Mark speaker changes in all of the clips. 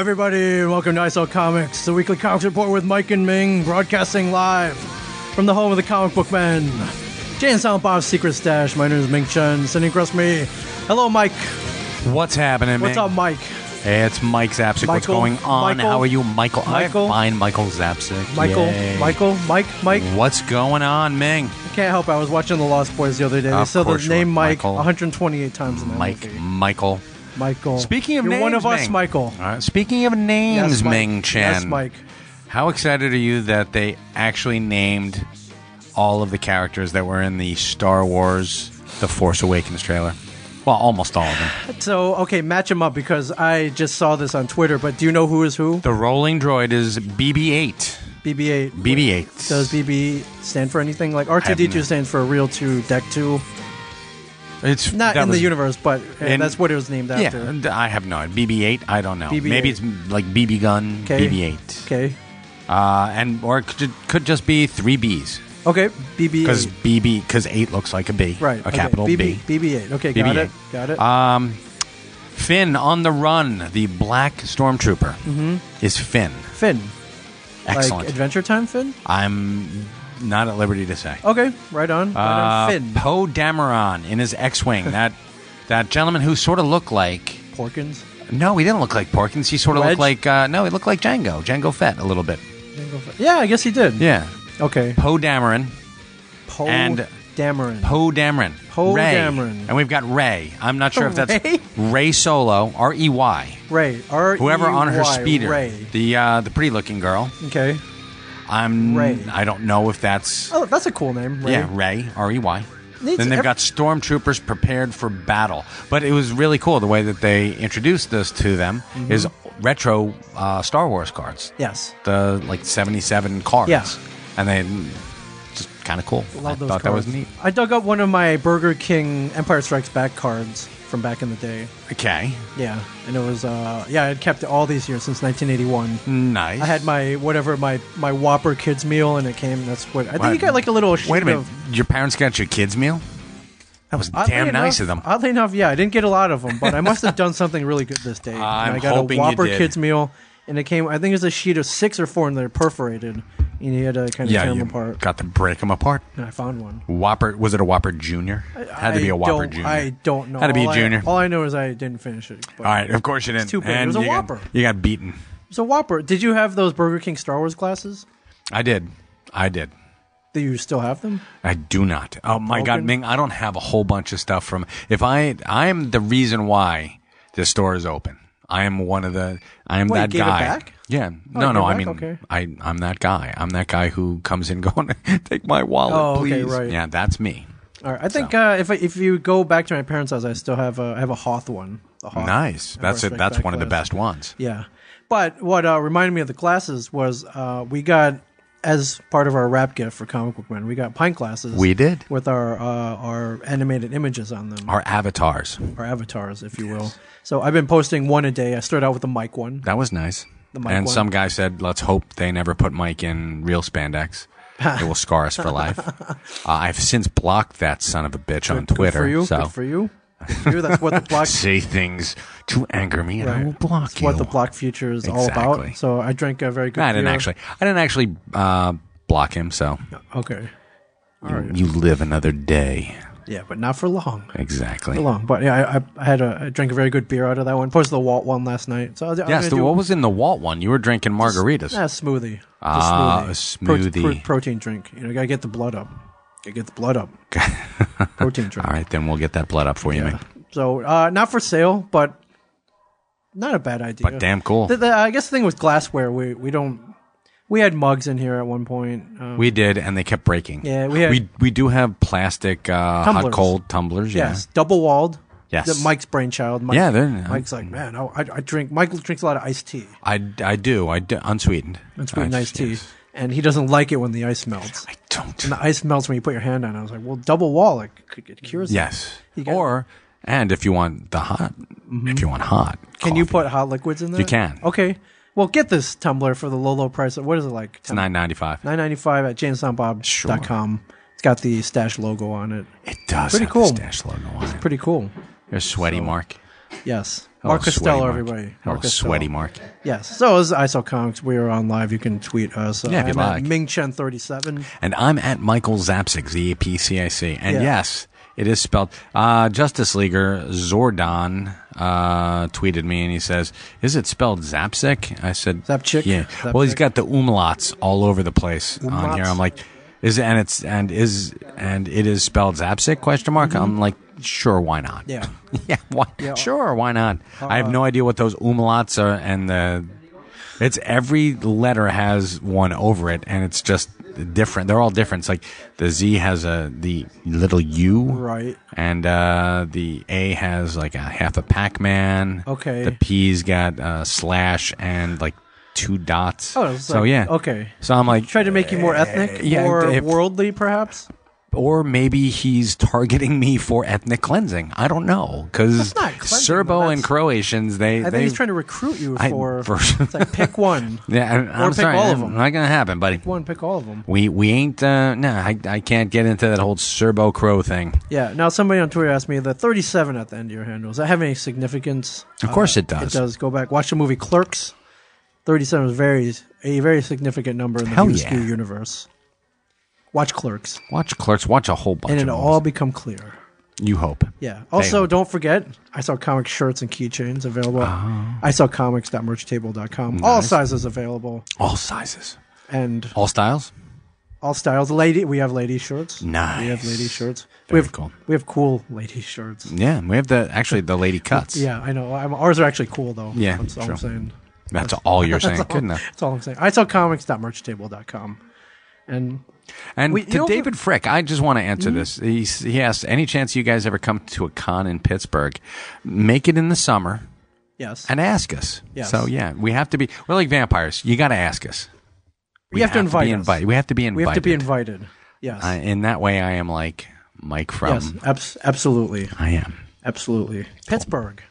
Speaker 1: everybody, and welcome to ISO Comics, the weekly comics report with Mike and Ming, broadcasting live from the home of the comic book men. Jay and Silent Bob's Secret Stash. My name is Ming Chen, sitting across me. Hello, Mike.
Speaker 2: What's happening,
Speaker 1: What's up, Mike?
Speaker 2: Hey, it's Mike Zapsik. What's going on? How are you, Michael? I'm fine, Michael Zapsik.
Speaker 1: Mike.
Speaker 2: What's going on, Ming?
Speaker 1: I can't help it. I was watching The Lost Boys the other day. They said the name Mike 128 times in that movie. Michael.
Speaker 2: Speaking of
Speaker 1: You're
Speaker 2: names,
Speaker 1: one of us,
Speaker 2: Ming.
Speaker 1: Michael.
Speaker 2: Speaking of names,
Speaker 1: Yes, Mike.
Speaker 2: Ming Chen.
Speaker 1: Yes, Mike.
Speaker 2: How excited are you that they actually named all of the characters that were in the Star Wars The Force Awakens trailer? Well, almost all of them.
Speaker 1: So, okay, match them up because I just saw this on Twitter, but do you know who is who?
Speaker 2: The rolling droid is BB-8.
Speaker 1: BB-8.
Speaker 2: BB-8.
Speaker 1: Does BB stand for anything? Like R2-D2 stands for Real 2, Deck 2.
Speaker 2: It's
Speaker 1: not in the universe, but that's what it was named after.
Speaker 2: Yeah, I have no idea. BB-8, I don't know.
Speaker 1: BB-8.
Speaker 2: Maybe it's like BB gun,
Speaker 1: Okay.
Speaker 2: BB-8.
Speaker 1: Okay.
Speaker 2: Or it could just be 3 Bs.
Speaker 1: Okay, BB-8.
Speaker 2: Because 8 looks like a B.
Speaker 1: Right.
Speaker 2: A capital B.
Speaker 1: BB-8. Okay,
Speaker 2: BB-8.
Speaker 1: Got it.
Speaker 2: Finn on the Run, the black stormtrooper, is Finn.
Speaker 1: Finn.
Speaker 2: Excellent.
Speaker 1: Like Adventure Time Finn?
Speaker 2: I'm not at liberty to say.
Speaker 1: Okay, right on. Finn.
Speaker 2: Poe Dameron in his X-Wing. that gentleman who sort of looked like...
Speaker 1: Porkins?
Speaker 2: No, he didn't look like Porkins. He sort of looked like... he looked like Django. Django Fett a little bit.
Speaker 1: Yeah, I guess he did.
Speaker 2: Yeah.
Speaker 1: Okay.
Speaker 2: Poe Dameron.
Speaker 1: Poe
Speaker 2: Dameron. Ray.
Speaker 1: Dameron.
Speaker 2: And we've got Ray. I'm not sure if that's
Speaker 1: Ray?
Speaker 2: Ray Solo, R-E-Y.
Speaker 1: Ray. R-E-Y.
Speaker 2: Whoever on her speeder.
Speaker 1: Ray.
Speaker 2: The pretty looking girl.
Speaker 1: Okay.
Speaker 2: Ray. I don't know if that's...
Speaker 1: Oh, that's a cool name. Ray.
Speaker 2: Yeah, Ray, R-E-Y. Then they've got stormtroopers prepared for battle. But it was really cool the way that they introduced this to them is retro Star Wars cards.
Speaker 1: Yes.
Speaker 2: The 77 cards.
Speaker 1: Yeah.
Speaker 2: And they just kind of cool. I thought that was neat.
Speaker 1: I dug up one of my Burger King Empire Strikes Back cards from back in the day.
Speaker 2: Okay.
Speaker 1: Yeah. And it was I had kept it all these years since 1981.
Speaker 2: Nice.
Speaker 1: I had my Whopper kids meal and it came. That's what I think you got like a little sheet.
Speaker 2: Wait a minute. Your parents got your kids meal? That was damn nice of them.
Speaker 1: Oddly enough, yeah, I didn't get a lot of them, but I must have done something really good this day.
Speaker 2: I'm
Speaker 1: I got
Speaker 2: hoping
Speaker 1: a Whopper
Speaker 2: you did.
Speaker 1: kids meal, and it came. I think it was a sheet of 6 or 4, and they're perforated. And you had to kind of tear them apart.
Speaker 2: Got to break them apart.
Speaker 1: And I found one.
Speaker 2: Whopper? Was it a Whopper Junior? Had to be a Whopper Junior.
Speaker 1: I don't know.
Speaker 2: Had to be a Junior.
Speaker 1: All I know is I didn't finish it.
Speaker 2: All right, of course you didn't.
Speaker 1: It's too big. It was a Whopper.
Speaker 2: You got beaten.
Speaker 1: It was a Whopper. Did you have those Burger King Star Wars glasses?
Speaker 2: I did.
Speaker 1: Do you still have them?
Speaker 2: I do not. Oh my God, Ming! I don't have a whole bunch of stuff from. I am the reason why this store is open. I am one of the. I am that
Speaker 1: gave
Speaker 2: guy.
Speaker 1: It back?
Speaker 2: Yeah.
Speaker 1: Oh,
Speaker 2: No. I
Speaker 1: back?
Speaker 2: mean,
Speaker 1: okay.
Speaker 2: I'm that guy. I'm that guy who comes in going, take my wallet, please.
Speaker 1: Okay, right.
Speaker 2: Yeah, that's me.
Speaker 1: All right. I think if you go back to my parents' house, I still have a Hoth one. The Hoth.
Speaker 2: Nice. That's it. That's one of the best ones.
Speaker 1: Yeah. But what reminded me of the glasses was we got, as part of our wrap gift for Comic Book Men, we got pint glasses.
Speaker 2: We did.
Speaker 1: With our animated images on them.
Speaker 2: Our avatars.
Speaker 1: Our avatars, if you will. So I've been posting one a day. I started out with the Mike one.
Speaker 2: That was nice.
Speaker 1: The Mike
Speaker 2: and
Speaker 1: one.
Speaker 2: some guy said, let's hope they never put Mike in real spandex. It will scar us for life. I've since blocked that son of a bitch on Twitter.
Speaker 1: Good for you. That's what the block...
Speaker 2: Say things to anger me, and I will block
Speaker 1: That's
Speaker 2: you.
Speaker 1: what the block feature is all about. So I drank a very good beer.
Speaker 2: I didn't actually block him, so...
Speaker 1: Okay.
Speaker 2: You live another day.
Speaker 1: Yeah, but not for long.
Speaker 2: Exactly.
Speaker 1: For long. But yeah, I drank a very good beer out of that one. Posted the Walt one last night. So
Speaker 2: what was in the Walt one? You were drinking margaritas.
Speaker 1: Smoothie.
Speaker 2: A smoothie.
Speaker 1: Protein drink. You gotta get the blood up. Protein drink.
Speaker 2: All right, then we'll get that blood up for you, Mike.
Speaker 1: So, not for sale, but not a bad idea.
Speaker 2: But damn cool.
Speaker 1: I guess the thing with glassware, we had mugs in here at one point.
Speaker 2: We did, and they kept breaking.
Speaker 1: Yeah,
Speaker 2: we do have plastic hot cold tumblers.
Speaker 1: Yes, double walled.
Speaker 2: Yes,
Speaker 1: Mike's brainchild. Mike's like, man, I drink. Michael drinks a lot of iced tea.
Speaker 2: I do unsweetened.
Speaker 1: Unsweetened iced tea. And he doesn't like it when the ice melts.
Speaker 2: I don't.
Speaker 1: And the ice melts when you put your hand on it. I was like, well, double wall, it cures it.
Speaker 2: Yes. And if you want the hot, if you want hot,
Speaker 1: can you put hot liquids in there?
Speaker 2: You can.
Speaker 1: Okay. Well, get this tumbler for the low price. What is it like?
Speaker 2: It's $9.95.
Speaker 1: $9.95 at janesoundbob.com. Sure. It's got the Stash logo on it.
Speaker 2: It does.
Speaker 1: Pretty
Speaker 2: have
Speaker 1: cool.
Speaker 2: The Stash logo on it.
Speaker 1: Pretty cool.
Speaker 2: There's Sweaty Mark.
Speaker 1: Yes.
Speaker 2: Hello,
Speaker 1: Mark Costello,
Speaker 2: Mark.
Speaker 1: everybody.
Speaker 2: Hello, sweaty Mark.
Speaker 1: Yes. So as I saw comics, we are on live. You can tweet us.
Speaker 2: Yeah, if you
Speaker 1: I'm
Speaker 2: like.
Speaker 1: at Mingchen37.
Speaker 2: And I'm at Michael Zapcic, ZAPCIC. And yes, it is spelled. Justice Leaguer Zordon tweeted me and he says, "Is it spelled Zapcic?" I said,
Speaker 1: Zapcic?
Speaker 2: Yeah.
Speaker 1: Zapcic.
Speaker 2: Well, he's got the umlauts all over the place on here. I'm like, is it, and it is spelled Zapcic? Question mark. I'm like, sure, why not?
Speaker 1: Yeah.
Speaker 2: Yeah, why?
Speaker 1: Yeah.
Speaker 2: Sure, why not? I have no idea what those umlauts are, and it's every letter has one over it, and it's just different. They're all different. It's like the Z has the little U,
Speaker 1: Right.
Speaker 2: and the A has like a half a Pac-Man.
Speaker 1: Okay.
Speaker 2: The P's got a slash and like 2 dots.
Speaker 1: Oh,
Speaker 2: so yeah.
Speaker 1: Okay.
Speaker 2: So I'm like,
Speaker 1: Try to make you more ethnic, more worldly, perhaps?
Speaker 2: or maybe he's targeting me for ethnic cleansing. I don't know, because Serbo and Croatians, I
Speaker 1: think he's trying to recruit you for it's like pick one.
Speaker 2: Yeah, I'm
Speaker 1: pick
Speaker 2: sorry,
Speaker 1: all of them.
Speaker 2: not gonna happen, buddy.
Speaker 1: Pick all of them.
Speaker 2: We ain't. I can't get into that whole Serbo Crow thing.
Speaker 1: Yeah. Now somebody on Twitter asked me the 37 at the end of your handle. Does that have any significance?
Speaker 2: Of course it does.
Speaker 1: It does. Go back. Watch the movie Clerks. 37 is a very significant number in the
Speaker 2: Hell
Speaker 1: View Askew
Speaker 2: yeah.
Speaker 1: universe. Watch Clerks.
Speaker 2: Watch Clerks. Watch a whole bunch
Speaker 1: And
Speaker 2: of
Speaker 1: it'll
Speaker 2: movies.
Speaker 1: all become clear.
Speaker 2: You hope.
Speaker 1: Yeah. Also,
Speaker 2: hope.
Speaker 1: don't forget, I saw comic shirts and keychains available. I saw comics.merchtable.com.
Speaker 2: Nice.
Speaker 1: All sizes available.
Speaker 2: All sizes.
Speaker 1: And
Speaker 2: All styles.
Speaker 1: all styles. We have lady shirts.
Speaker 2: Nice.
Speaker 1: We have lady shirts.
Speaker 2: Very cool.
Speaker 1: We have cool lady shirts.
Speaker 2: Yeah, we have the lady cuts.
Speaker 1: Yeah, I know. Ours are actually cool, though.
Speaker 2: Yeah,
Speaker 1: That's all
Speaker 2: true.
Speaker 1: I'm saying.
Speaker 2: That's all you're saying. Good enough.
Speaker 1: That's all I'm saying. I saw comics.merchtable.com. And
Speaker 2: David Frick, I just want to answer this. He asked, any chance you guys ever come to a con in Pittsburgh? Make it in the summer.
Speaker 1: Yes.
Speaker 2: And ask us.
Speaker 1: Yes.
Speaker 2: So, yeah, we have to be. We're like vampires. You got to ask us.
Speaker 1: We have to invite us.
Speaker 2: We have to be invited.
Speaker 1: We have to be invited. Yes.
Speaker 2: In that way, I am like Mike from.
Speaker 1: Yes, absolutely.
Speaker 2: I am.
Speaker 1: Absolutely. Pittsburgh.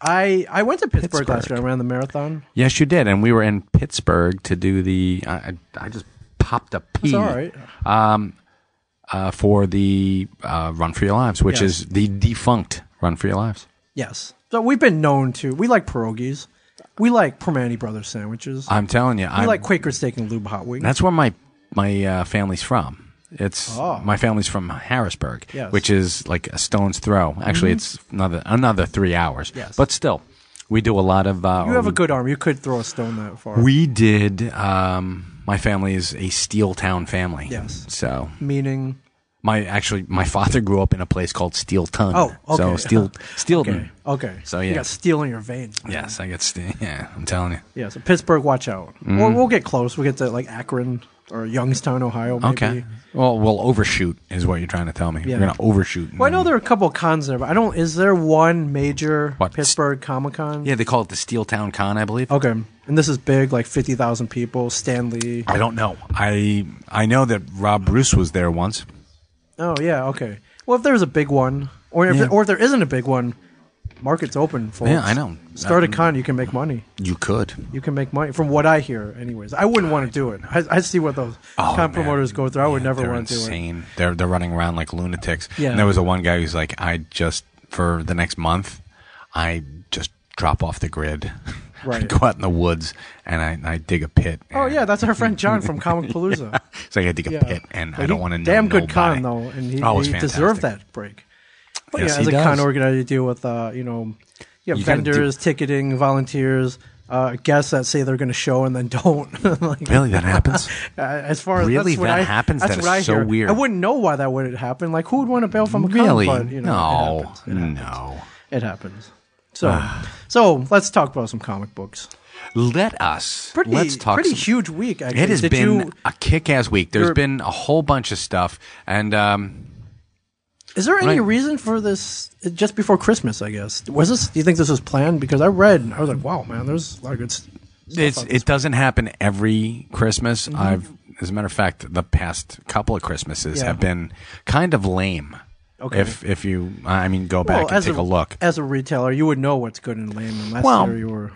Speaker 1: I went to Pittsburgh last year. I ran the marathon.
Speaker 2: Yes, you did. And we were in Pittsburgh to do the. I just popped a pee.
Speaker 1: That's all right.
Speaker 2: For the Run for Your Lives, which
Speaker 1: Yes.
Speaker 2: is the defunct Run for Your Lives.
Speaker 1: Yes. So we've been known to. We like pierogies. We like Permane Brothers sandwiches.
Speaker 2: I'm telling you.
Speaker 1: We like Quaker Steak and Lube hot wings.
Speaker 2: That's where my family's from. It's my family's from Harrisburg,
Speaker 1: Yes.
Speaker 2: which is like a stone's throw. Actually, it's another 3 hours.
Speaker 1: Yes.
Speaker 2: But still, we do a lot of.
Speaker 1: You have a good arm. You could throw a stone that far.
Speaker 2: We did. My family is a Steel Town family.
Speaker 1: Yes.
Speaker 2: So
Speaker 1: Meaning.
Speaker 2: my father grew up in a place called Steel Ton.
Speaker 1: Oh, okay.
Speaker 2: So Steelton.
Speaker 1: Okay.
Speaker 2: So,
Speaker 1: You
Speaker 2: yeah.
Speaker 1: got steel in your veins. Man.
Speaker 2: Yes, I get steel. Yeah, I'm telling you.
Speaker 1: Yeah, so Pittsburgh, watch out. Or we'll get close. We'll get to like Akron or Youngstown, Ohio, maybe.
Speaker 2: Okay. Well, we'll overshoot is what you're trying to tell me.
Speaker 1: Yeah.
Speaker 2: We're going to overshoot.
Speaker 1: Well, I know there are a couple of cons there, but is there one major
Speaker 2: What?
Speaker 1: Pittsburgh Comic Con?
Speaker 2: Yeah, they call it the Steel Town Con, I believe.
Speaker 1: Okay. And this is big, like 50,000 people, Stanley.
Speaker 2: I don't know. I know that Rob Bruce was there once.
Speaker 1: Oh, yeah, okay. Well, if there's a big one, or if there isn't a big one, market's open, folks.
Speaker 2: Yeah, I know.
Speaker 1: Start a con, you can make money.
Speaker 2: You could.
Speaker 1: You can make money, from what I hear, anyways. I wouldn't want to do it. I see what those con
Speaker 2: man.
Speaker 1: promoters go through. I would never
Speaker 2: they're
Speaker 1: want to do it.
Speaker 2: insane. They're running around like lunatics.
Speaker 1: Yeah.
Speaker 2: And there was one guy who's like, for the next month, I just drop off the grid.
Speaker 1: Right.
Speaker 2: Go out in the woods and I dig a pit.
Speaker 1: Oh, yeah, that's our friend John from Comic Palooza.
Speaker 2: So I dig a pit and I don't want to know
Speaker 1: Damn good
Speaker 2: nobody.
Speaker 1: con, though, and he
Speaker 2: fantastic.
Speaker 1: deserved that break. But
Speaker 2: Yes,
Speaker 1: yeah, as
Speaker 2: he
Speaker 1: a con
Speaker 2: does.
Speaker 1: organizer, you deal with, you have
Speaker 2: You gotta
Speaker 1: vendors, ticketing, volunteers, guests that say they're going to show and then don't. Like,
Speaker 2: Really, that happens?
Speaker 1: as far as
Speaker 2: Really?
Speaker 1: that's what
Speaker 2: That happens?
Speaker 1: That's
Speaker 2: That
Speaker 1: what
Speaker 2: is
Speaker 1: I
Speaker 2: so
Speaker 1: hear.
Speaker 2: weird.
Speaker 1: I wouldn't know why that would happen. Like, who would want to bail from a con?
Speaker 2: Really?
Speaker 1: But, it
Speaker 2: No.
Speaker 1: happens. It happens.
Speaker 2: No.
Speaker 1: It happens. So let's talk about some comic books.
Speaker 2: Let's talk.
Speaker 1: Pretty
Speaker 2: some-
Speaker 1: huge week. Actually.
Speaker 2: It has
Speaker 1: Did
Speaker 2: been
Speaker 1: you-
Speaker 2: a kick-ass week. There's
Speaker 1: You're-
Speaker 2: been a whole bunch of stuff, and
Speaker 1: Is there any reason for this? Just before Christmas, I guess. Was this? Do you think this was planned? Because I was like, wow, man, there's a lot of good stuff.
Speaker 2: it doesn't happen every Christmas.
Speaker 1: Mm-hmm.
Speaker 2: As a matter of fact, the past couple of Christmases
Speaker 1: Yeah.
Speaker 2: have been kind of lame.
Speaker 1: Okay.
Speaker 2: If you, go back and take a look.
Speaker 1: As a retailer, you would know what's good and lame. And last year you were.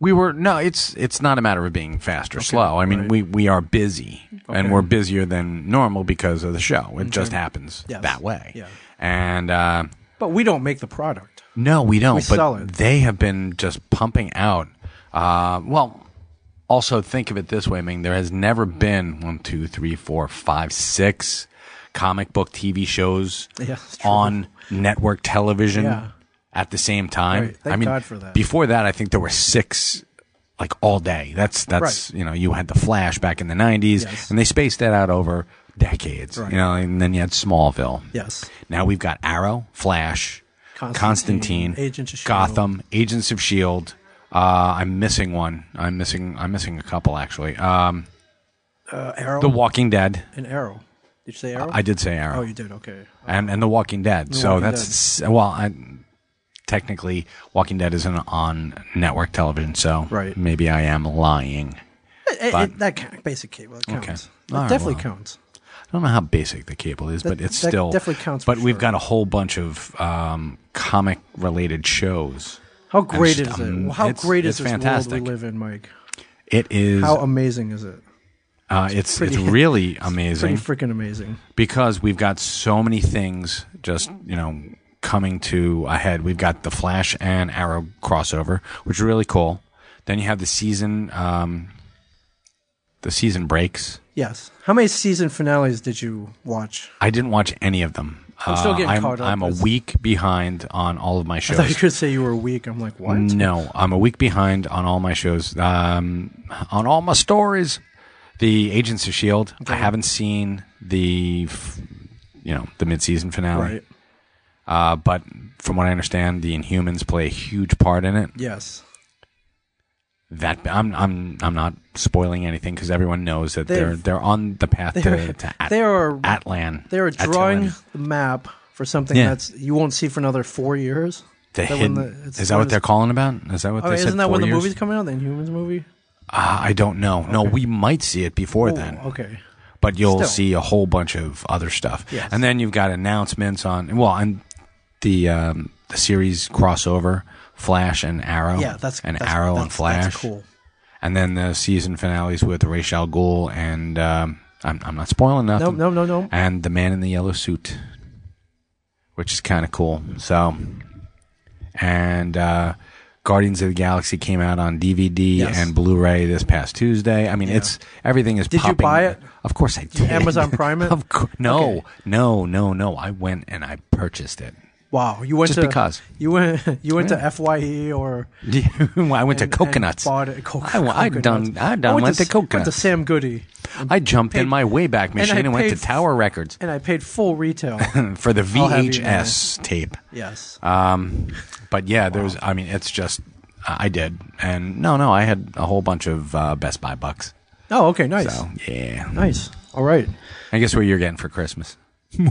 Speaker 2: It's not a matter of being fast or slow. I mean,
Speaker 1: right.
Speaker 2: we are busy, and we're busier than normal because of the show. It just happens
Speaker 1: Yes.
Speaker 2: that way.
Speaker 1: Yeah.
Speaker 2: And
Speaker 1: But we don't make the product.
Speaker 2: No, we don't.
Speaker 1: We
Speaker 2: but
Speaker 1: sell it.
Speaker 2: They have been just pumping out. Also think of it this way, Ming. There has never been 1, 2, 3, 4, 5, 6 comic book TV shows on network television at the same time.
Speaker 1: Right. Thank God for that.
Speaker 2: Before that, I think there were 6 like all day. That's
Speaker 1: right.
Speaker 2: You had the Flash back in the 90s, and they spaced that out over decades.
Speaker 1: Right.
Speaker 2: And then you had Smallville.
Speaker 1: Yes.
Speaker 2: Now we've got Arrow, Flash, Constantine,
Speaker 1: Agents of S.H.I.E.L.D.
Speaker 2: Gotham, Agents of S.H.I.E.L.D. I'm missing one. I'm missing a couple actually.
Speaker 1: Arrow.
Speaker 2: The Walking Dead.
Speaker 1: And Arrow. Did you say Arrow?
Speaker 2: I did say Arrow.
Speaker 1: Oh, you did. Okay.
Speaker 2: And The Walking Dead. Technically, Walking Dead isn't on network television, so maybe I am lying.
Speaker 1: That basic cable counts.
Speaker 2: Okay.
Speaker 1: It definitely counts.
Speaker 2: I don't know how basic the cable is, but it's still
Speaker 1: definitely counts.
Speaker 2: But we've got a whole bunch of comic-related shows.
Speaker 1: How great is it? How great is this
Speaker 2: fantastic.
Speaker 1: world we live in, Mike?
Speaker 2: It is.
Speaker 1: How amazing is it?
Speaker 2: It's really amazing.
Speaker 1: It's pretty freaking amazing.
Speaker 2: Because we've got so many things just, coming to a head. We've got the Flash and Arrow crossover, which is really cool. Then you have the season breaks.
Speaker 1: Yes. How many season finales did you watch?
Speaker 2: I didn't watch any of them.
Speaker 1: I'm still getting caught up.
Speaker 2: I'm a week behind on all of my shows.
Speaker 1: I thought you could say you were a week. I'm like, what?
Speaker 2: No, I'm a week behind on all my shows. On all my stories. The Agents of S.H.I.E.L.D. Okay. I haven't seen the mid-season finale. Right. But from what I understand, the Inhumans play a huge part in it.
Speaker 1: Yes.
Speaker 2: That I'm not spoiling anything because everyone knows that they're on the path to Atlan.
Speaker 1: They are drawing the map for something that's you won't see for another 4 years.
Speaker 2: Is that what they're calling about? Is that what they said?
Speaker 1: Isn't that
Speaker 2: 4
Speaker 1: when the
Speaker 2: years?
Speaker 1: movie's coming out? The Inhumans movie?
Speaker 2: I don't know. Okay. No, we might see it before then.
Speaker 1: Okay.
Speaker 2: But you'll see a whole bunch of other stuff.
Speaker 1: Yes.
Speaker 2: And then you've got announcements on the series crossover, Flash and Arrow.
Speaker 1: Yeah, that's
Speaker 2: Arrow and Flash.
Speaker 1: That's cool.
Speaker 2: And then the season finales with Ra's al Ghul and I'm not spoiling nothing.
Speaker 1: No.
Speaker 2: And the Man in the Yellow Suit, which is kind of cool. So, and Guardians of the Galaxy came out on DVD and Blu-ray this past Tuesday. I mean, everything is popping.
Speaker 1: Did you buy it?
Speaker 2: Of course I did.
Speaker 1: Amazon Prime it?
Speaker 2: No,
Speaker 1: okay.
Speaker 2: No. I went and I purchased it.
Speaker 1: Wow, you went
Speaker 2: just
Speaker 1: to
Speaker 2: because
Speaker 1: you went to FYE or
Speaker 2: I went to Coconuts.
Speaker 1: Bought it.
Speaker 2: I went to Coconuts.
Speaker 1: Went to Sam Goody.
Speaker 2: I jumped in my Wayback Machine and went to Tower Records.
Speaker 1: And I paid full retail
Speaker 2: for the VHS tape.
Speaker 1: Yes.
Speaker 2: But yeah, there's. I mean, it's just. I did, and no, I had a whole bunch of Best Buy bucks.
Speaker 1: Oh, okay, nice.
Speaker 2: So yeah,
Speaker 1: nice. All right.
Speaker 2: I guess what you're getting for Christmas.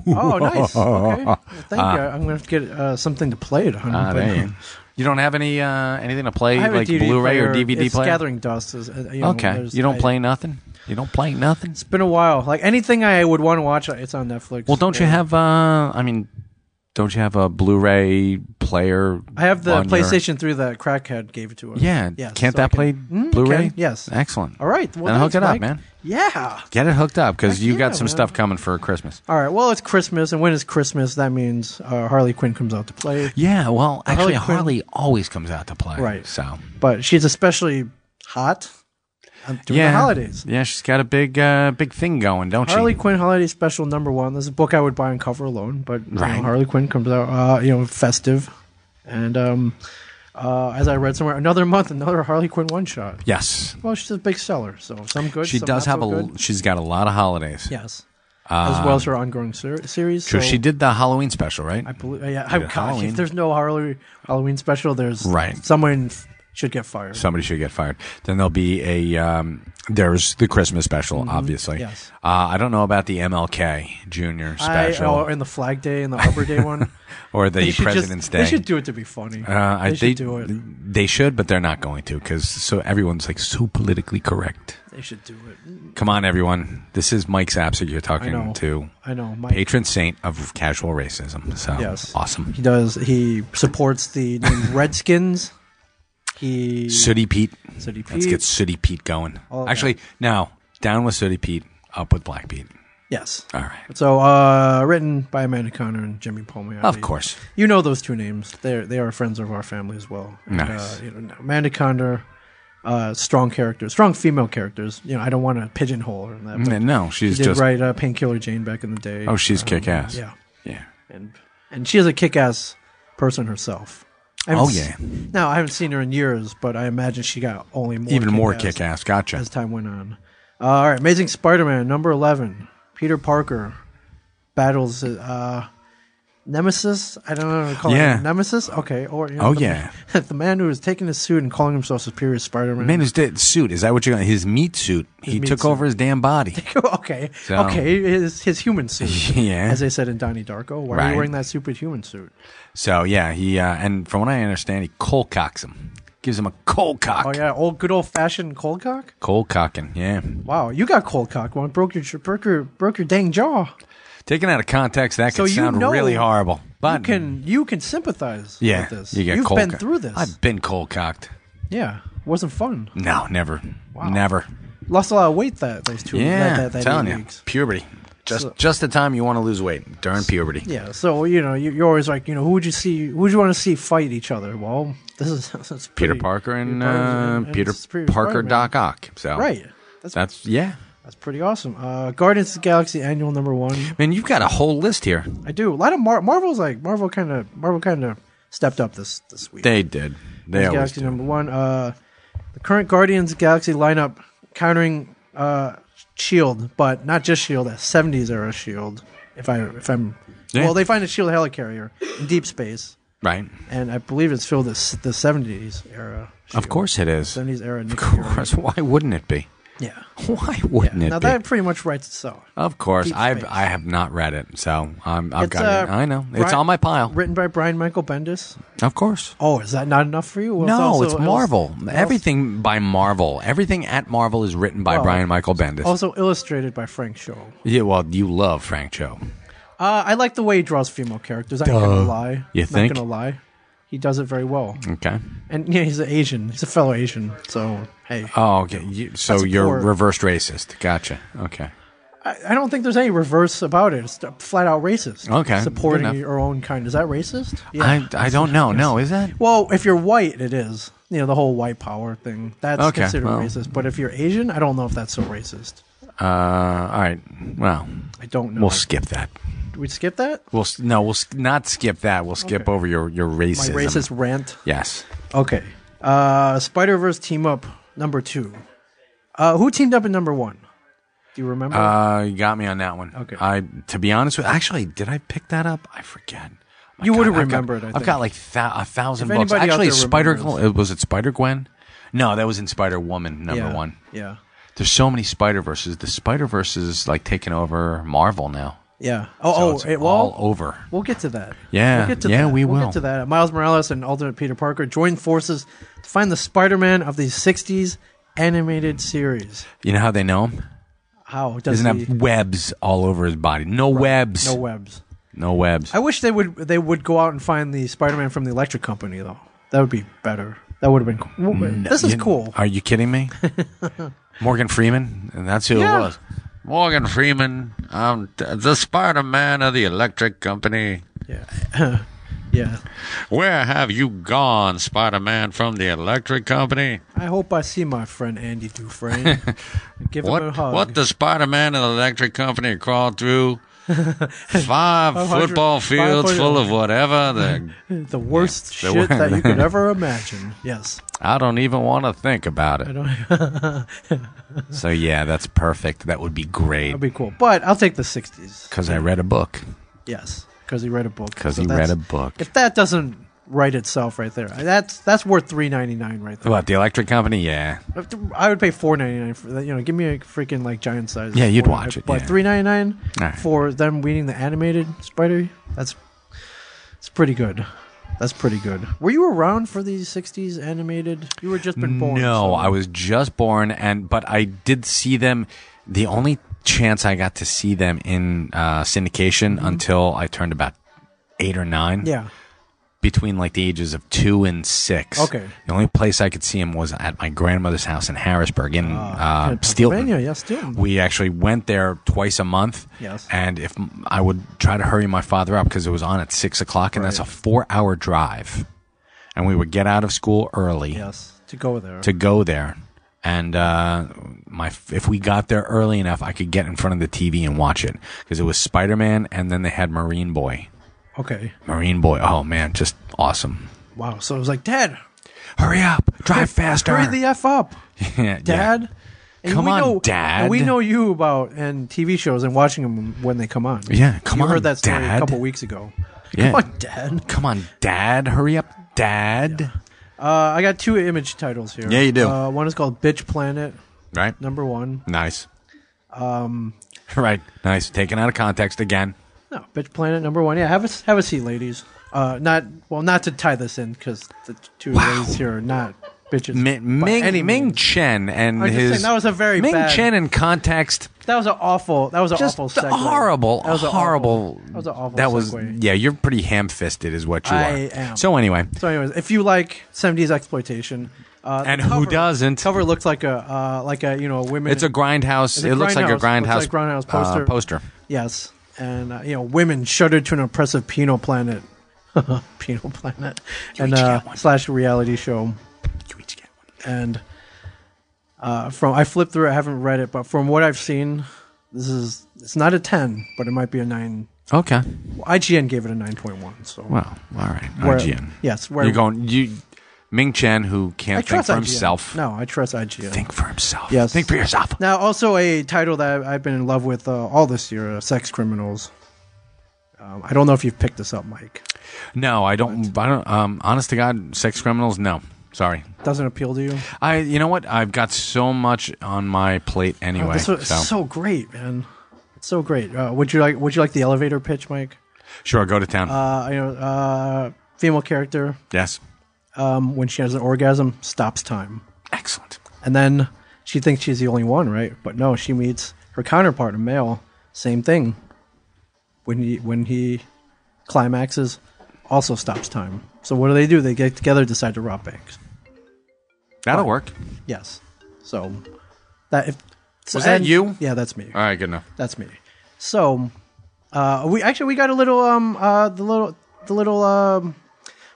Speaker 1: Oh, nice. Okay. Well, thank you. I'm going to get something to play it on.
Speaker 2: You don't have anything to play, like
Speaker 1: DVD
Speaker 2: Blu-ray
Speaker 1: player.
Speaker 2: or DVD
Speaker 1: it's
Speaker 2: player?
Speaker 1: gathering dust.
Speaker 2: Okay. You don't play nothing? You don't play nothing?
Speaker 1: It's been a while. Like anything I would want to watch, it's on Netflix.
Speaker 2: Well, don't you have, don't you have a Blu-ray player?
Speaker 1: I have the PlayStation 3 that Crackhead gave it to us.
Speaker 2: Yeah.
Speaker 1: Yes,
Speaker 2: Can't that play Blu-ray?
Speaker 1: Yes.
Speaker 2: Excellent.
Speaker 1: All right. Well,
Speaker 2: then hook it up, man.
Speaker 1: Yeah.
Speaker 2: Get it hooked up because you got some stuff coming for Christmas.
Speaker 1: All right. Well, it's Christmas, and when it's Christmas, that means Harley Quinn comes out to play.
Speaker 2: Yeah. Well, actually, Harley always comes out to play.
Speaker 1: Right.
Speaker 2: So,
Speaker 1: but she's especially hot during the holidays.
Speaker 2: Yeah, she's got a big thing going, don't she?
Speaker 1: Harley Quinn Holiday Special #1. This is a book I would buy on cover alone, but Harley Quinn comes out, festive, and as I read somewhere, another month, another Harley Quinn one shot.
Speaker 2: Yes.
Speaker 1: Well, she's a big seller, so some good.
Speaker 2: She
Speaker 1: some
Speaker 2: does
Speaker 1: not
Speaker 2: have
Speaker 1: so good.
Speaker 2: She's got a lot of holidays.
Speaker 1: Yes. As well as her ongoing series.
Speaker 2: True.
Speaker 1: So
Speaker 2: she did the Halloween special, right?
Speaker 1: I believe. If there's no Halloween special, there's someone should get fired.
Speaker 2: Somebody should get fired. Then there'll be there's the Christmas special, obviously.
Speaker 1: Yes.
Speaker 2: I don't know about the MLK Jr. special.
Speaker 1: And the Flag Day and the Arbor Day one.
Speaker 2: Or the President's Day.
Speaker 1: They should do it to be funny. They should do it.
Speaker 2: They should, but they're not going to because everyone's like so politically correct.
Speaker 1: They should do it.
Speaker 2: Come on, everyone. This is Mike Zapsik you're talking to.
Speaker 1: I know. Mike.
Speaker 2: Patron saint of casual racism. So, awesome.
Speaker 1: He does. He supports the Redskins.
Speaker 2: Sooty Pete. Let's get Sooty Pete going. Actually, now, down with Sooty Pete, up with Black Pete.
Speaker 1: Yes.
Speaker 2: All right.
Speaker 1: So, written by Amanda Conner and Jimmy Palmiotti.
Speaker 2: Of course.
Speaker 1: You know those two names. They are friends of our family as well. And,
Speaker 2: Nice.
Speaker 1: Amanda Conner, strong characters, strong female characters. I don't want to pigeonhole her in that. But
Speaker 2: No, she's
Speaker 1: she did
Speaker 2: just...
Speaker 1: write Painkiller Jane back in the day.
Speaker 2: Oh, she's kick-ass.
Speaker 1: Yeah.
Speaker 2: Yeah.
Speaker 1: And she is a kick-ass person herself.
Speaker 2: Oh, yeah.
Speaker 1: Now, I haven't seen her in years, but I imagine she got only more
Speaker 2: Even more
Speaker 1: kick-ass
Speaker 2: kick-ass. Gotcha.
Speaker 1: as time went on. All right, Amazing Spider-Man, number 11. Peter Parker battles Nemesis. I don't know how to call it. Nemesis? Okay. Or, the man who is taking his suit and calling himself Superior Spider-Man.
Speaker 2: Man, his suit. Is that what you got? His meat suit. He took over his damn body.
Speaker 1: Okay.
Speaker 2: So.
Speaker 1: Okay. His human suit.
Speaker 2: Yeah.
Speaker 1: As they said in Donnie Darko. Why are you wearing that stupid human suit?
Speaker 2: So, yeah, he, and from what I understand, he cold cocks him. Gives him a cold cock.
Speaker 1: Oh, yeah. Good old-fashioned cold cock?
Speaker 2: Cold cocking, yeah.
Speaker 1: Wow. You got cold cock. One broke your dang jaw.
Speaker 2: Taken out of context, that could sound really horrible. But
Speaker 1: you can sympathize with this.
Speaker 2: You've
Speaker 1: been through this.
Speaker 2: I've been cold cocked.
Speaker 1: Yeah. Wasn't fun.
Speaker 2: No, never.
Speaker 1: Wow.
Speaker 2: Never.
Speaker 1: Lost a lot of weight those 2
Speaker 2: that
Speaker 1: telling
Speaker 2: 8
Speaker 1: you.
Speaker 2: weeks. Puberty. Just the time you want to lose weight during puberty.
Speaker 1: Yeah, so you're always like, who would you want to see fight each other? Well, that's
Speaker 2: Peter Parker and Peter Parker Doc Ock. So
Speaker 1: right, that's pretty awesome. Guardians of the Galaxy Annual number 1.
Speaker 2: Man, you've got a whole list here.
Speaker 1: I do. A lot of Marvel kind of stepped up this week.
Speaker 2: They did. They always
Speaker 1: Galaxy
Speaker 2: do.
Speaker 1: number 1. The current Guardians of the Galaxy lineup countering Shield, but not just Shield, a 70s era Shield. Well, they find a Shield helicarrier in deep space,
Speaker 2: right?
Speaker 1: And I believe it's filled the 70s era. Shield.
Speaker 2: Of course it is.
Speaker 1: 70s era.
Speaker 2: Of course. Why wouldn't it be?
Speaker 1: Yeah.
Speaker 2: Why wouldn't it
Speaker 1: now
Speaker 2: be?
Speaker 1: that pretty much writes itself.
Speaker 2: Of course, I have not read it, so I've got it. I know it's on my pile.
Speaker 1: Written by Brian Michael Bendis.
Speaker 2: Of course.
Speaker 1: Oh, is that not enough for you? Well,
Speaker 2: no, it's Marvel. Everything by Marvel. Everything at Marvel is written by Brian Michael Bendis.
Speaker 1: Also illustrated by Frank Cho.
Speaker 2: Yeah, well, you love Frank Cho.
Speaker 1: I like the way he draws female characters. I'm not gonna lie.
Speaker 2: You think?
Speaker 1: Not gonna lie. He does it very well.
Speaker 2: Okay.
Speaker 1: And he's an Asian. He's a fellow Asian. So hey.
Speaker 2: Oh, okay. So you're reversed racist. Gotcha. Okay.
Speaker 1: I don't think there's any reverse about it. It's flat out racist.
Speaker 2: Okay.
Speaker 1: Supporting your own kind. Is that racist?
Speaker 2: Yeah. I don't know. No, is that?
Speaker 1: Well, if you're white, it is. The whole white power thing. That's considered racist. But if you're Asian, I don't know if that's so racist.
Speaker 2: All right. Well,
Speaker 1: I don't know.
Speaker 2: We'll skip that.
Speaker 1: We skip that?
Speaker 2: We'll not skip that. We'll skip over your racism.
Speaker 1: My racist rant?
Speaker 2: Yes.
Speaker 1: Okay. Spider-Verse team up number 2. Who teamed up in number 1? Do you remember?
Speaker 2: You got me on that one.
Speaker 1: Okay.
Speaker 2: To be honest with you, actually, did I pick that up? I forget.
Speaker 1: You would have remembered,
Speaker 2: I've got like 1,000 books. Actually, was it Spider-Gwen? No, that was in Spider-Woman, number 1.
Speaker 1: Yeah.
Speaker 2: There's so many Spider-Verses. The Spider-Verse is like taking over Marvel now.
Speaker 1: Yeah.
Speaker 2: All over.
Speaker 1: We'll get to that.
Speaker 2: Yeah.
Speaker 1: We'll get to
Speaker 2: that.
Speaker 1: We'll get to that. Miles Morales and Ultimate Peter Parker join forces to find the Spider-Man of the 60s animated series.
Speaker 2: You know how they know him?
Speaker 1: How?
Speaker 2: Doesn't have webs all over his body. No webs.
Speaker 1: No webs.
Speaker 2: No webs.
Speaker 1: I wish they would go out and find the Spider-Man from the Electric Company, though. That would be better. That would have been cool. This is cool.
Speaker 2: Are you kidding me? Morgan Freeman? And that's who it was. Morgan Freeman, the Spider-Man of the Electric Company.
Speaker 1: Yeah. Yeah.
Speaker 2: Where have you gone, Spider-Man from the Electric Company?
Speaker 1: I hope I see my friend Andy Dufresne. Give him a hug.
Speaker 2: What the Spider-Man of the Electric Company crawled through? 5 football fields full of whatever.
Speaker 1: The worst shit that you could ever imagine. Yes.
Speaker 2: I don't even want to think about it. So, yeah, that's perfect. That would be great.
Speaker 1: That'd be cool. But I'll take the 60s.
Speaker 2: Because I read a book.
Speaker 1: Yes. Because he read a book.
Speaker 2: Because he read a book.
Speaker 1: If that doesn't write itself right there, that's worth $3.99 right there.
Speaker 2: What, the Electric Company? Yeah.
Speaker 1: I would pay $4.99 for that. Give me a freaking giant size.
Speaker 2: Yeah, you'd watch it.
Speaker 1: But $3.99 for them reading the animated Spider. It's pretty good. That's pretty good. Were you around for these 60s animated? You were just been born.
Speaker 2: No, I was just born, but I did see them. The only chance I got to see them in syndication until I turned about 8 or 9.
Speaker 1: Yeah.
Speaker 2: between like the ages of 2 and 6.
Speaker 1: Okay.
Speaker 2: The only place I could see him was at my grandmother's house in Harrisburg in Steelton.
Speaker 1: Pennsylvania, yeah, Steelton.
Speaker 2: We actually went there twice a month.
Speaker 1: Yes.
Speaker 2: And if I would try to hurry my father up because it was on at 6 o'clock, and that's a 4-hour drive. And we would get out of school early.
Speaker 1: Yes, to go there. And if we got there early enough, I could get in front of the TV and watch it because it was Spider-Man, and then they had Marine Boy. Okay.
Speaker 2: Marine Boy. Oh man, just awesome.
Speaker 1: Wow. So it was like, Dad,
Speaker 2: hurry up, drive faster.
Speaker 1: Hurry the F up,
Speaker 2: yeah,
Speaker 1: Dad. And
Speaker 2: come on, Dad.
Speaker 1: And we know you about and TV shows and watching them when they come on.
Speaker 2: Yeah, come on,
Speaker 1: You heard that story
Speaker 2: Dad.
Speaker 1: a couple weeks ago.
Speaker 2: Yeah.
Speaker 1: Come on, Dad.
Speaker 2: Come on, Dad. Hurry up, Dad.
Speaker 1: Yeah. I got 2 image titles here.
Speaker 2: Yeah, you do.
Speaker 1: One is called Bitch Planet.
Speaker 2: Right.
Speaker 1: Number 1.
Speaker 2: Nice. Right. Nice. Taken out of context again.
Speaker 1: No, Bitch Planet number 1. Yeah, have a seat, ladies. Not to tie this in because the 2 ladies here are not bitches.
Speaker 2: Ming Chen and
Speaker 1: I'm just
Speaker 2: his
Speaker 1: saying, that was a very
Speaker 2: Ming
Speaker 1: bad,
Speaker 2: Chen in context.
Speaker 1: That was an awful. That was an
Speaker 2: Just
Speaker 1: awful segue.
Speaker 2: horrible.
Speaker 1: That was
Speaker 2: horrible.
Speaker 1: That was an awful.
Speaker 2: That was
Speaker 1: segue.
Speaker 2: yeah. You're pretty ham-fisted, is what you
Speaker 1: I
Speaker 2: are.
Speaker 1: am.
Speaker 2: So anyway,
Speaker 1: if you like 70s exploitation,
Speaker 2: and
Speaker 1: the
Speaker 2: who doesn't?
Speaker 1: Cover looks like a women.
Speaker 2: It's a grindhouse. It looks like a grindhouse.
Speaker 1: It's like grindhouse poster. Yes, and women shuddered to an oppressive penal planet. Penal planet, and / reality show.
Speaker 2: You each get one.
Speaker 1: And I flipped through it. I haven't read it, but from what I've seen, it's not a 10, but it might be a 9.
Speaker 2: Okay.
Speaker 1: Well, IGN gave it a 9.1. So
Speaker 2: well, all right. IGN.
Speaker 1: Yes,
Speaker 2: Ming Chen, who can't think for
Speaker 1: IGN.
Speaker 2: himself.
Speaker 1: No, I trust IGN.
Speaker 2: Think for himself.
Speaker 1: Yes.
Speaker 2: Think for yourself.
Speaker 1: Now, also a title that I've been in love with all this year, Sex Criminals. I don't know if you've picked this up, Mike.
Speaker 2: No, I don't. Honest to God, Sex Criminals. No, sorry.
Speaker 1: Doesn't appeal to you?
Speaker 2: You know what? I've got so much on my plate anyway.
Speaker 1: This was so great, man. It's so great. Would you like the elevator pitch, Mike?
Speaker 2: Sure, go to town.
Speaker 1: Female character.
Speaker 2: Yes.
Speaker 1: When she has an orgasm, stops time.
Speaker 2: Excellent.
Speaker 1: And then she thinks she's the only one, right? But no, she meets her counterpart, a male. Same thing. When he climaxes, also stops time. So what do? They get together, decide to rob banks.
Speaker 2: That'll work.
Speaker 1: Yes. So that
Speaker 2: that you?
Speaker 1: Yeah, that's me.
Speaker 2: All right, good enough.
Speaker 1: That's me. So we got a little the little